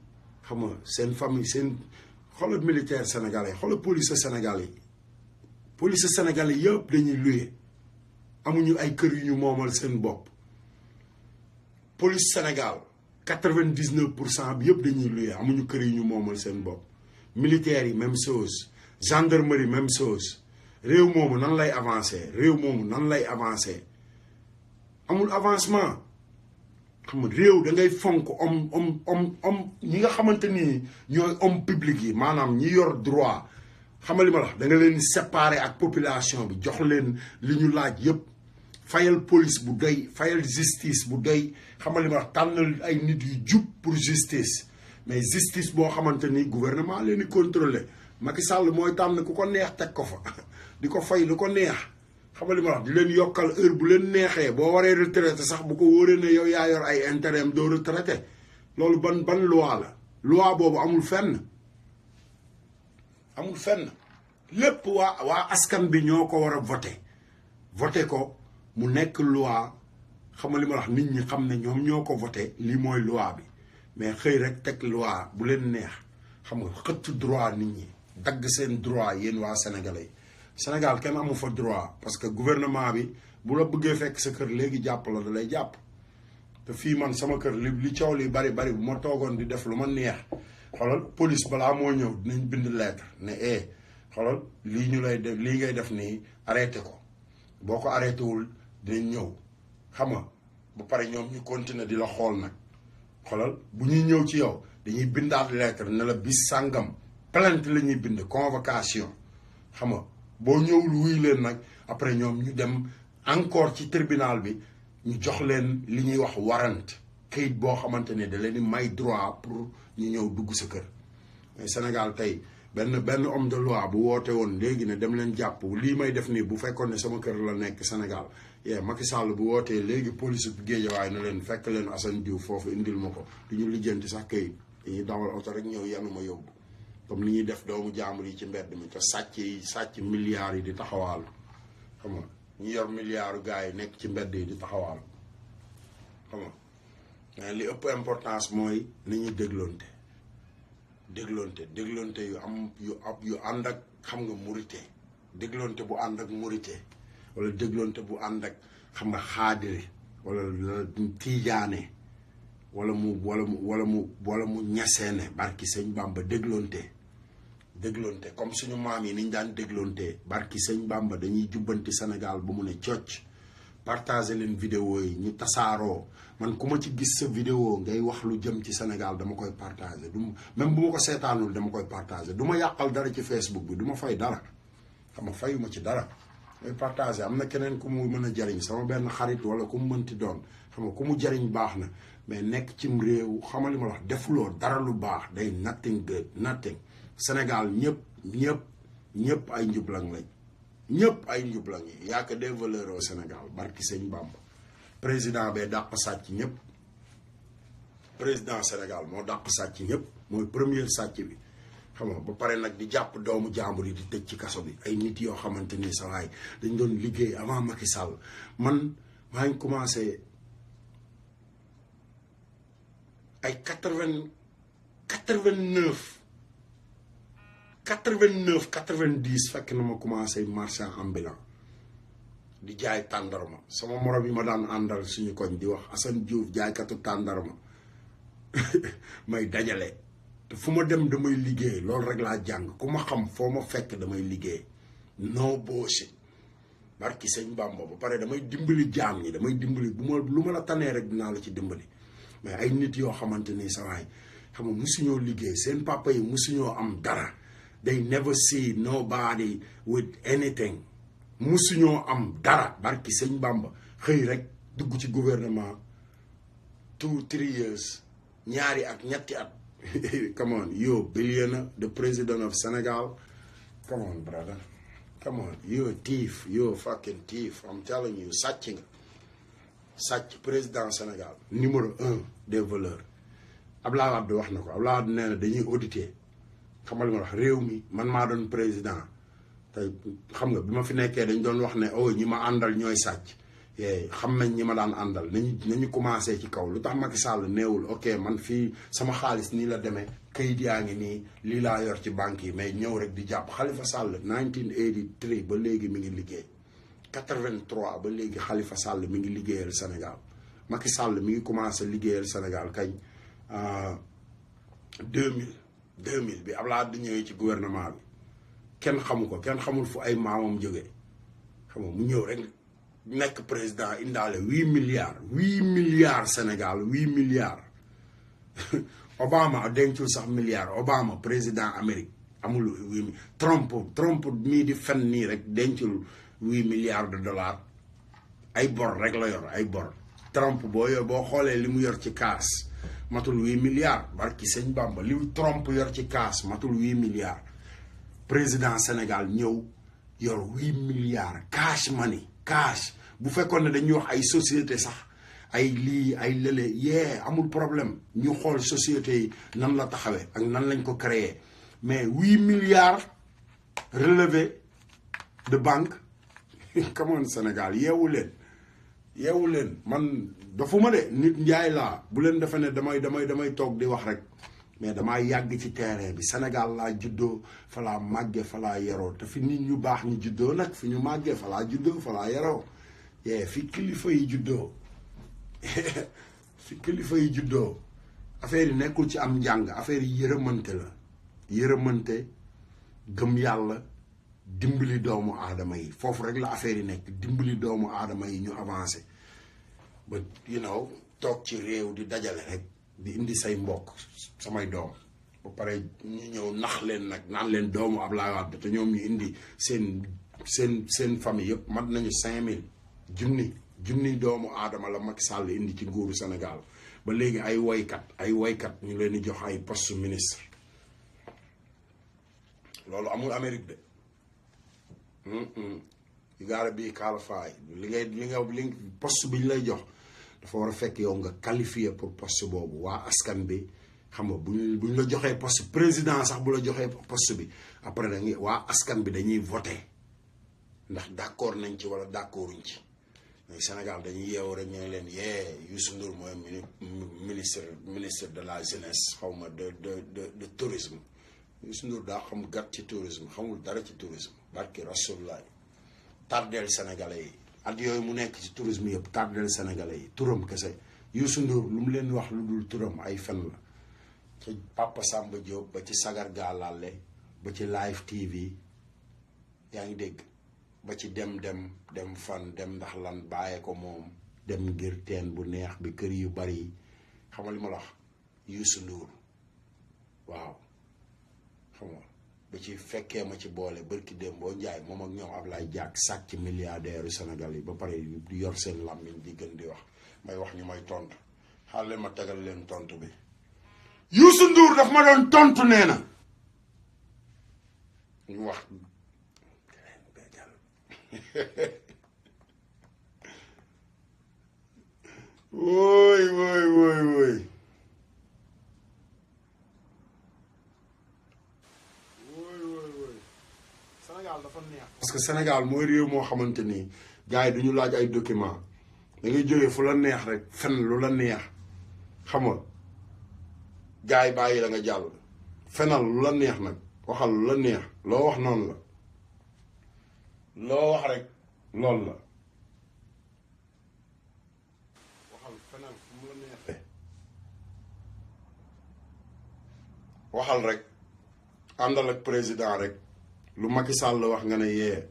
xam nga seen famille seen xoolal militaire sénégalais xoolal police sénégalais yëpp dañuy luye amuñu ay kër yu ñu moomal seen bopp police Sénégal 99% bi yëpp dañuy luye amuñu kër yu ñu moomal seen bopp militaires yi même chose gendarmerie même chose réew moomu nan lay avancer amul avancement xam nga réew da ngay fonk homme ñi nga xamante ni ñooy homme public yi maanaam ñi yor droit xam nga li ma la wax da nga leen séparer ak population bi jox leen li ñu laaj yëpp fayal police bu doy fayal justice bu doy xam nga li ma wax tànnal ay nit yu jub pour justice mais justice boo xamante ni gouvernement leen di contrôler Macky Sall mooy tànn ku ko neex teg ko fa di ko fay lu ko neex xam nga li ma wax di leen yokkal heure bu leen neexee boo waree retraité sax bu ko wóoree ne yow yaa yor ay intérêt am doo retraité loolu ban loi la loi boobu amul fenn lépp waa askan bi ñoo ko war a voté ko mu nekk loi xam nga li ma wax nit ñi xam ne ñoom ñoo ko voté lii mooy loi bi mais xëy rek teg loi bu leen neex xam nga xëtt droit nit ñi dagg seen droit yéen waa sénégalais yi Sénégal kenn amu fa droit parce que gouvernement bi bu la bëggee fekk sa kër léegi jàpp la da lay jàpp te fii man sama kër li coow li bari bu ma toogoon di def lu ma neex xoolal police balaa moo ñëw dinañ bind lettre ne xoolal lii ñu lay def lii ngay def nii arrêté ko boo ko arrêté wul dinañ ñëw xam nga ba pare ñoom ñu continuer di la xool nag xoolal bu ñuy ñëw ci yow dañuy bindaat lettre ne la bis sàngam plainte la ñuy bind convocation xam nga boo ñëwul wuy leen nag après ñoom ñu dem encore ci tribunal bi ñu jox leen li ñuy wax warrant kayit boo xamante ne da leen di may droit pour ñu ñëw dugg sa kër mais Sénégal tey benn homme de loi bu woote woon léegi ne dem leen jàpp lii may def nii bu fekkoon ne sama kër la nekk Sénégal Macky Sall bu wootee léegi police bu Guédiawaye na leen fekk leen Assane Diouf foofu indil ma ko du ñu lijjanti sax kayit dañuy dawal oto rek ñëw yanu ma yóbbu comme li ñuy def doomu jaambur yi ci mbedd mi te sàcc milliards yi di taxawaalu xam nga ñu yor milliards gars yi nekk ci mbedd yi di taxawaalu xam nga mais li ëpp importance mooy ni ñuy dégloonte yu ànd ak xam nga murite dégloonte bu ànd ak murite wala dégloonte bu ànd ak xam nga xaadire wala tiijaane wala mu ñaseene barki sëñ Bamba dégloonte comme suñu maam yi niñ daan dégloonte barki sëñ Bamba dañuy jubbanti Sénégal ba mu ne cocc partager leen vidéo yi ñu tasaaroo man ku ma ci gis sa vidéo ngay wax lu jëm ci Sénégal dama koy partager même bu ma ko seetaanul dama koy partager du ma yàqal dara ci Facebook bi du ma fay dara xam nga fayuma ci dara mooy partager am na keneen ku mu mën a jariñ sama benn xarit wala ku mu mënti doon xam nga ku mu jariñ baax na mais nekk cim réew xamal li ma wax defuloo dara lu baax day nothing good nothing Sénégal ñëpp ay njublang lañ ñëpp ay njublang yi y a que des voleurs au Sénégal barki sëñ Bamba président bee dàq sàcc ñëpp président Sénégal moo dàq sàcc ñëpp mooy premier sàcc bi xam nga ba pare nag di jàpp doomu jàmbur yi di tëj ci kaso bi ay nit yoo xamante ni sa waay dañ doon liggéey avant Macky Sall man maa ngi commencé ay 90 fekk na ma commencé marchand ambulant di jaay tàndarma sama morom yi ma daan àndal suñu koñ di wax Assane Diouf jaaykatu tàndarma may dajale te fu ma dem damay liggéey loolu rek laa jàng ku ma xam foo ma fekk damay liggéey no bullshit barki sëñ Bamba ba pare damay dimbali jaam ñi damay dimbali lu ma la tanee rek dinaa la ci dimbali mais ay nit yoo xamante ni sa waay xam nga musuñoo liggéey seen papa yi musuñoo am dara they never see nobody with anything musuñoo am dara barki sëñ Bamba xëy rek dugg ci gouvernement 2-3 years ñaari at ñetti at come on you billionaire the president of Senegal come on brother come on you a thief you a fucking thief I'm telling you sàcc nga sàcc président Sénégal numéro 1 des voleurs Abdoulaye Wade wax na ko Abdoulaye Wade nee na dañuy auditer xamal ma wax réew mi man maa doon président te xam nga bi ma fi nekkee dañ doon wax ne oh ñi ma àndal ñooy sàcc xam nañ ñi ma daan àndal nañu commencé ci kaw lu tax Macky Sall néewul ok man fii sama xaalis nii la demee kayit yaa ngi nii lii laa yor ci banque yi mais ñëw rek di jàpp Khalifa Sall 1983 ba léegi mi ngi liggéey 83 ba léegi Khalifa Sall mi ngi liggéeyal Sénégal Macky Sall mi ngi commencé liggéeyal Sénégal kañ 2000 bi Abdoulaye di ñëwee ci gouvernement bi kenn xamu ko kenn xamul fu ay maamam jógee xam nga mu ñëw rek nekk président indaale 8 milliards Sénégal 8 milliards Obama dencul sax milliards Obama président Amérique amul 8 Trump mii di fen nii rek dencul 8 milliards de dollars ay bor rek la yor ay bor Trump boo xoolee li mu yor ci kaas matul 8 milliards barki sëñ Bamba li Trump yor ci kaas matul 8 milliards président Sénégal ñëw yor 8 milliards cash money cash bu fekkoon ne dañuy wax ay société sax ay lii ay lële amul problème ñu xool société yi nan la taxawee ak nan lañ ko créer mais 8 milliards relevé de banque come on Sénégal yeewu leen man dafuma de nit njaay laa bu leen defe ne damay toog di wax rek mais damaa yàgg ci terrain bi Sénégal laa juddoo fa laa màggee fa laa yaroo te fi nit ñu baax ñu juddoo nag fi ñu màggee fa laa juddoo fa laa yaroo fi kilifa yi juddoo fi kilifa yi juddoo affaire yi nekkul ci am njàng affaire yi yërëmante la yërëmante gëm yàlla dimbali doomu aadama yi foofu rek la affaire yi nekk dimbali doomu aadama yi ñu avancé ba toog ci réew di dajale rek di indi say mbokk samay doom ba pare ñu ñëw nax leen nag naan leen doomu Abdoulaye Wade te ñoom ñu indi seen famille yëpp mat nañu 5000 junni doomu aadama la Macky Sall indi ci nguuru Sénégal ba léegi ay woykat ñu leen di jox ay poste ministre loolu amul Amérique de you gotta be qualified li poste bi ñu lay jox dafa war a fekk yow nga qualifié pour poste boobu waa askan bi xam nga buñ la joxee poste président sax bu la joxee poste bi après da waa askan bi dañuy voté ndax d'accord nañ ci wala d'accorduñ ci mais Sénégal dañuy yeewu rek ñu leen Youssou Ndour mooy ministre de la jeunesse xaw ma de tourisme Youssou Ndour daa xam gàtt ci tourisme xamul dara ci tourisme barki Rasulullah tardeel sénégalais yi at yooyu mu nekk ci tourisme yëpp tardeel sénégalais yi turam kese Youssou Ndour lu mu leen wax lu dul turam ay fen la ci Papa Samba Diop ba ci Sagar Galalle ba ci Live TV yaa ngi dégg ba ci dem fan dem ndax lan bàyyee ko moom dem ngir teen bu neex bi kër yu bari yi xamal li ma la wax Youssou Ndour waaw xam nga ba ci fekkee ma ci boole bërki dem boo njaay moom ak ñoom Ablaye Diack sàcc milliardaire yu Sénégal yi ba pare di yor seen làmmiñ di gën di wax may wax ñu may tontu xaar leen ma tegal leen tontu bi Youssou Ndour daf ma doon tontu nee na ñu wax wooy wooy. parce que Sénégal mooy réew moo xamante ni gars yi duñu laaj ay document da ngay jógee fu la neex rek fen lu la neex xam nga gars yi bàyyi la nga jàll fenal lu la neex nag waxal lu la neex loo wax noonu la loo wax rek loolu la waxal fenal fu mu la neexee waxal rek àndal ak président rek lu Macky Sall la wax nga ne yee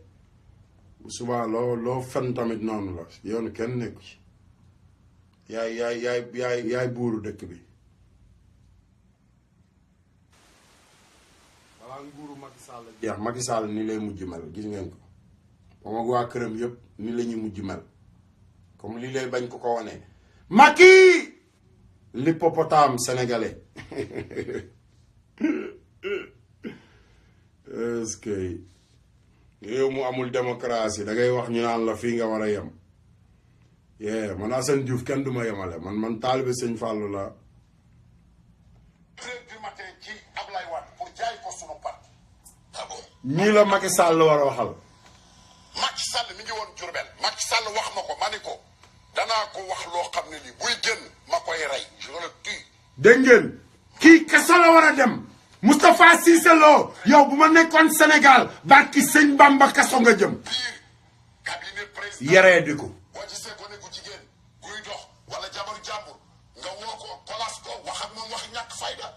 suba loo fen tamit noonu la yoonu kenn nekku ci yaay buuru dëkk bi balaa nguuru Macky Sall jeex Macky Sall ni lay mujj mel gis ngeen ko moom ak waa këram yëpp ni la ñuy mujj mel comme lii lay bañ ko ko wane Macky l'hippopotame sénégalais est-ce que réew mu amul démocratie da ngay wax ñu naan la fii nga war a yem yee man Assane Diouf kenn du ma yemale man taalibe sëñ Fallou la. 3h du matin ci Ablaye Wade pour jaay ko sunu parti. ah bon ñii la Macky Sall war a waxal. Macky Sall mi ngi woon Diourbel. Macky Sall wax ma ko ma ni ko danaa ko wax loo xam ne nii buy génn ma koy rey je le tue. dégg ngeen kii kese la war a dem. Moustapha Cissé Lo yow bu ma nekkoon Sénégal barki sëñ Bamba kaso nga jëm. cabinet président yaree di ko. boo gisee ko ne gu jigéen guy dox wala jabaru jàmbur nga woo ko kolaas ko wax ak moom wax ñàkk fayda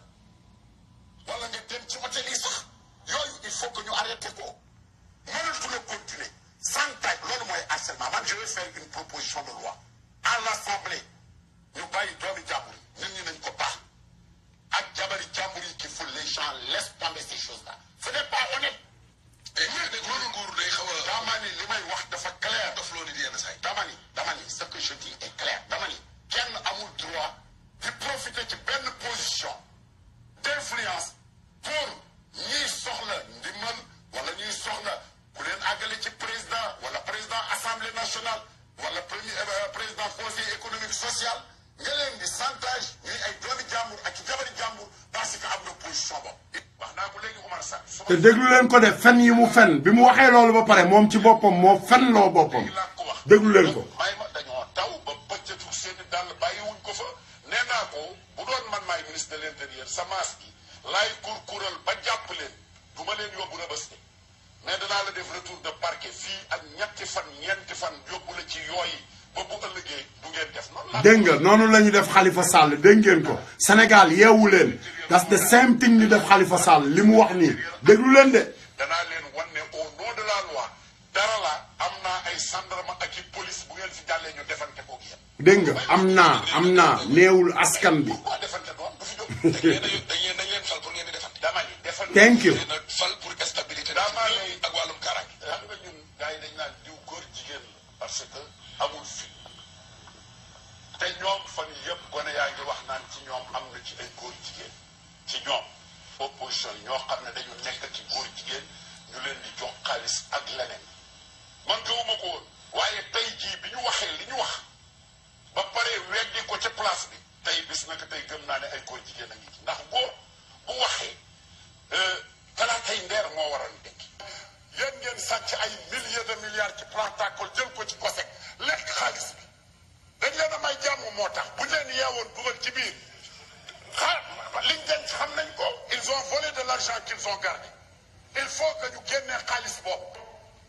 wala nga dem ci hôtel yi sax yooyu il faut que ñu arrêté ko mënatu la continuer sans taille loolu mooy harcèlement man je vais faire une proposition de loi à l'Assemblée ñu bàyyi doomi jàmbur nit ñi nañ ko baax ak jabari jàmbur yi qu'il faut les gens laissent tomber ces choses-là ce n'est pas honnête. et loolu nguur day xaw a. dama ni li may wax dafa clair. daf loo nit yenn saa yi. dama ni ce que je dis est clair. dama ni kenn amul droit di profiter ci benn position d'influence pour ñiy soxla ndimbal wala ñuy soxla ku leen àggale ci président wala président assemblée nationale wala président conseil économique social nga leen di chantage ñuy ay doomi jàmbur ak ci jabari jàmbur parce que am na position boobu. wax naa ko léegi Omar Sarr. te déglu leen ko def fen yi mu fen bi mu waxee loolu ba pare moom ci boppam moo fen loo boppam déglu leen ko. may ma dañoo taw ba bëccëgu seen i dàll bàyyiwuñ ko fa nee naa ko bu doon man maay ministre de l'intérieur sa maas gi laay kurkural ba jàpp leen du ma leen yóbbu na bés mais danaa la def retour de parquet fii ak ñeenti fan yóbbu la ci yooyi ba bu ëllëgee du ngeen def noonu. dégg nga noonu la ñu def Khalifa Sall dégg ngeen ko Sénégal yeewu leen that's the same thing ñu def Khalifa Sall li mu wax nii déglu leen de. danaa leen wan ne au nom de la loi dara la am naa ay gendarme ak i police bu ngeen fi jàllee ñu defante koog yéen. dégg nga am naa neewul askan bi. pourquoi defante doon du fi jóg. dañ leen fal pour ngeen di defante. dama ni defante. thank you. fal pour stabilité. dama lay ak wàllum kaaraange. xam nga ñun gars yi dañ naan diw góor jigéen la parce que amul fi te ñoom fan yii yëpp gone yaa ngi wax naan ci ñoom am na ci ay góor jigéen ci ñoom opposition yi ñoo xam ne dañu nekk ci góor jigéen ñu leen di jox xaalis ak leneen man gëwuma ko woon waaye tey jii bi ñu waxee li ñu wax ba pare weddi ko ca place bi tey bis naka tey gëm naa ne ay góor jigéen a ngi ci ndax góor bu waxee talaatay ndeer moo waroon dekk yéen ngeen sàcc ay milliers de milliards ci plan tàkkol jël ko ci COSEC lekk xaalis bi dañ leen a may jàmm moo tax bu leen yeewoon dugal ci biir liñ denc xam nañ ko ils ont volé de l'argent qu'ils ont gardé il faut que ñu génnee xaalis boobu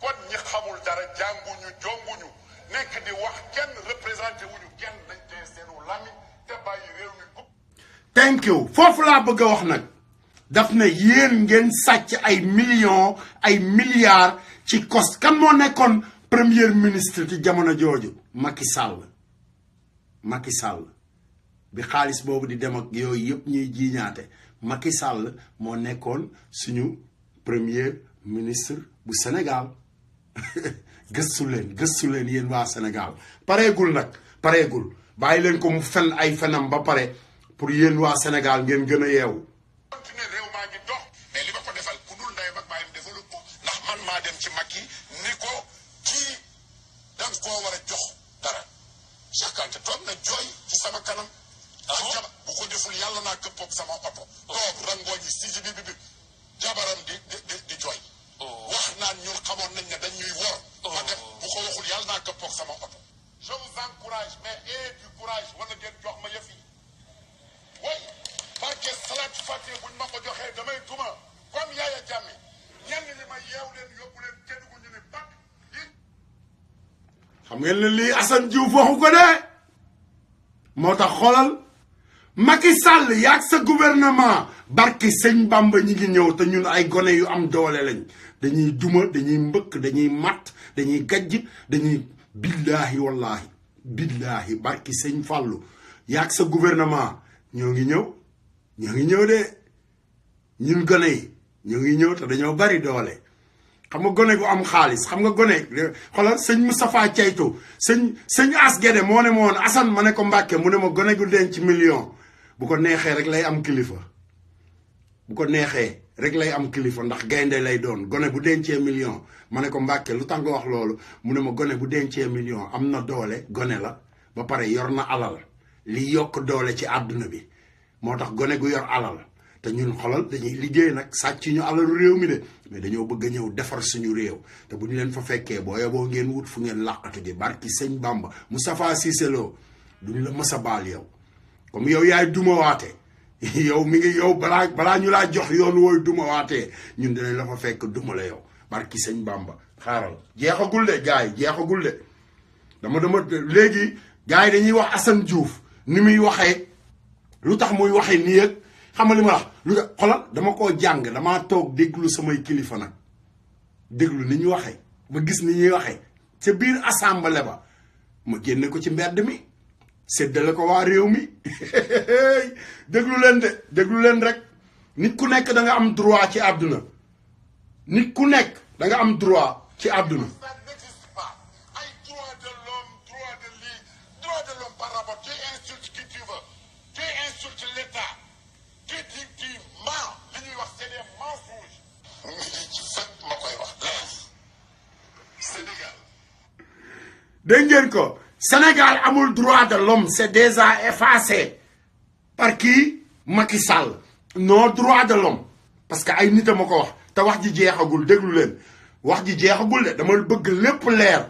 kon ñi xamul dara jànguñu jonguñu nekk di wax kenn représenté wuñu kenn dañ tee seenu lami te bàyyi réew mi ko. thank you foofu laa bëgg a wax nag daf ne yéen ngeen sàcc ay millions ay milliards ci kos kan moo nekkoon premier ministre ci jamono jooju Macky Sall bi xaalis boobu di dem ak yooyu yëpp ñuy jiiñaate Macky Sall moo nekkoon suñu premier ministre bu Sénégal gëstu leen yéen waa Sénégal pareegul nag bàyyi leen ko mu fen ay fenam ba pare pour yéen waa Sénégal ngeen gën a yeewu. continuer réew maa ngi dox mais li ma ko defal ku dul ndeyam ak bàyyam defalu ko ndax man maa dem ci Macky ni ko kii danga koo war a jox dara Cheikh toog na jooy ci sama kanam jaba bu ko deful yàlla naa këppoog sama oto toog rangooñ yi si bi jabaram di jooy wax naan ñun xamoon nañ ne dañ ñuy wor. ma def bu ko waxul yàlla naa këppoog sama oto. je vous encourage mais ayez du courage wala ngeen jox ma yëf yi. way parce que salaatu fatiha buñ ma ko joxee damay duma comme Yaya Jammeh ñenn ñi ma yeew leen yóbbu leen kenn ku ñu ne bàq. xam ngeen ne lii Assane Diouf waxu ko de moo tax xoolal Macky Sall yaag sa gouvernement barki sëñ Bamba ñi ngi ñëw te ñun ay gone yu am doole lañ dañuy duma dañuy mbëkk dañuy matt dañuy gajj dañuy billaahi wallaahi billaahi barki sëñ Fàllu yaag sa gouvernement ñoo ngi ñëw de ñun gone yi ñoo ngi ñëw te dañoo bari doole xam nga gone gu am xaalis xam nga gone xoolal sëñ Moustapha Ceytu sëñ As Guédé moo ne ma woon Assane ma ne ko Mbàkke mu ne ma gone gu denc million bu ko neexee rek lay am kilifa bu ko neexee rek lay am kilifa ndax gaynde lay doon gone bu dencee million ma ne ko Mbàkke lu tax nga wax loolu mu ne ma gone bu dencee million am na doole gone la ba pare yor na alal li yokk doole ci àdduna bi moo tax gone gu yor alal te ñun xolal dañuy liggéey nag sàcc ñu alalu réew mi de mais dañoo bëgg a ñëw defar suñu réew te bu ñu leen fa fekkee boo yeboo ngeen wut fu ngeen làqatu ji barki sëñ Bamba Moustapha Cissé Lo duñu la mës a baal yow comme yow yaay dumawaate yow mi ngi yow balaa ñu laa jox yoon wooy dumawaatee ñun dinañ la fa fekk duma la yow barki sëñ Bamba xaaral jeexagul de gars yi jeexagul de dama léegi gars yi dañuy wax Assane Diouf ni muy waxee lu tax muy waxee nii ak xam nga li ma wax lu tax xoolal dama koo jàng damaa toog déglu samay kilifa nag déglu ni ñu waxee ba gis ni ñuy waxee ca biir assemblée ba ma génne ko ci mbedd mi séddale ko waa réew mi déglu leen rek nit ku nekk da nga am droit ci àdduna nit ku nekk da nga am droit ci àdduna. dégg ngeen ko Sénégal amul droit de l'homme c'est déjà effacé par qui Macky Sall non droit de l'homme parce que ay nit a ma ko wax te wax ji jeexagul déglu leen wax ji jeexagul de dama bëgg lépp leer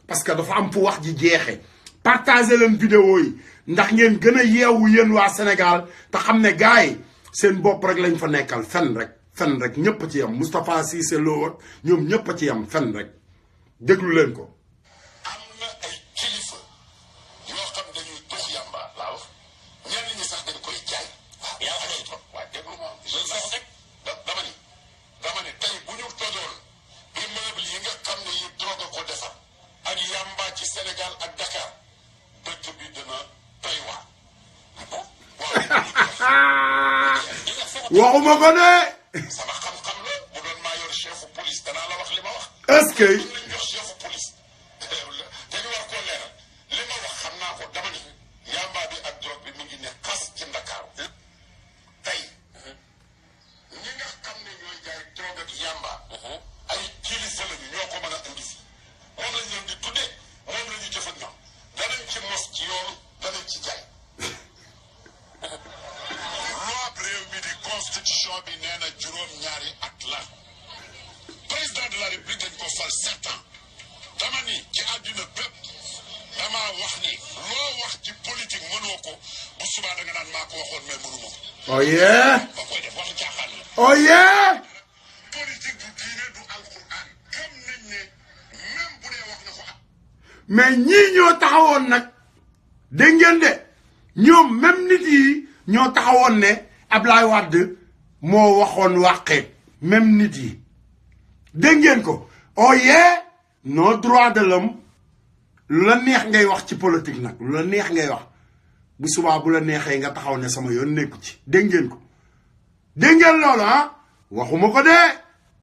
parce que dafa am fu wax ji jeexe partagé leen vidéo yi ndax ngeen gën a yeewu yéen waa Sénégal te xam ne gars yi seen bopp rek lañ fa nekkal fen rek ñëpp ci yam Moustapha Cissé Lo ak ñoom ñëpp ci yam fen rek déglu leen ko. waxuma ko de. sama xam-xam la bu doon maa yor chefu police danaa la wax li ma wax. est-ce que. lañ jox chefu police dañu war koo leeral li ma wax xam naa ko dama ni yamba bi ak drogue bi mu ngi ne xas ci Ndakaaru tey ñi nga xam ne ñooy jaay drogue ak yamba ay kilifa lañu ñoo ko mën a indi fi moom lañ leen di tuddee moom la ñu jëf ak ñoom danañ ci mos ci yoonu danañ ci jaay. constitution bi nee na juróom-ñaari at la président de la république dañ ko fal 7 ans dama ni ci àdduna bépp dama wax ni loo wax ci politique mënoo ko bu subaa da nga naan maa ko waxoon mais mënu ma ko. oh yeah. ba koy def waxu caaxaan la. oh yeah. politique du diine du alquran gëm nañ ne même bu dee wax na ko am. mais ñii ñoo taxawoon nag dégg ngeen de ñoom même nit yi ñoo taxawoon ne Ablaye Wade moo waxoon wàqeet même nit yi dégg ngeen ko oh yeah non droit de l'homme lu la neex ngay wax ci politique nag lu la neex ngay wax bu subaa bu la neexee nga taxaw ne sama yoon nekku ci dégg ngeen ko dégg ngeen loolu ah waxuma ko de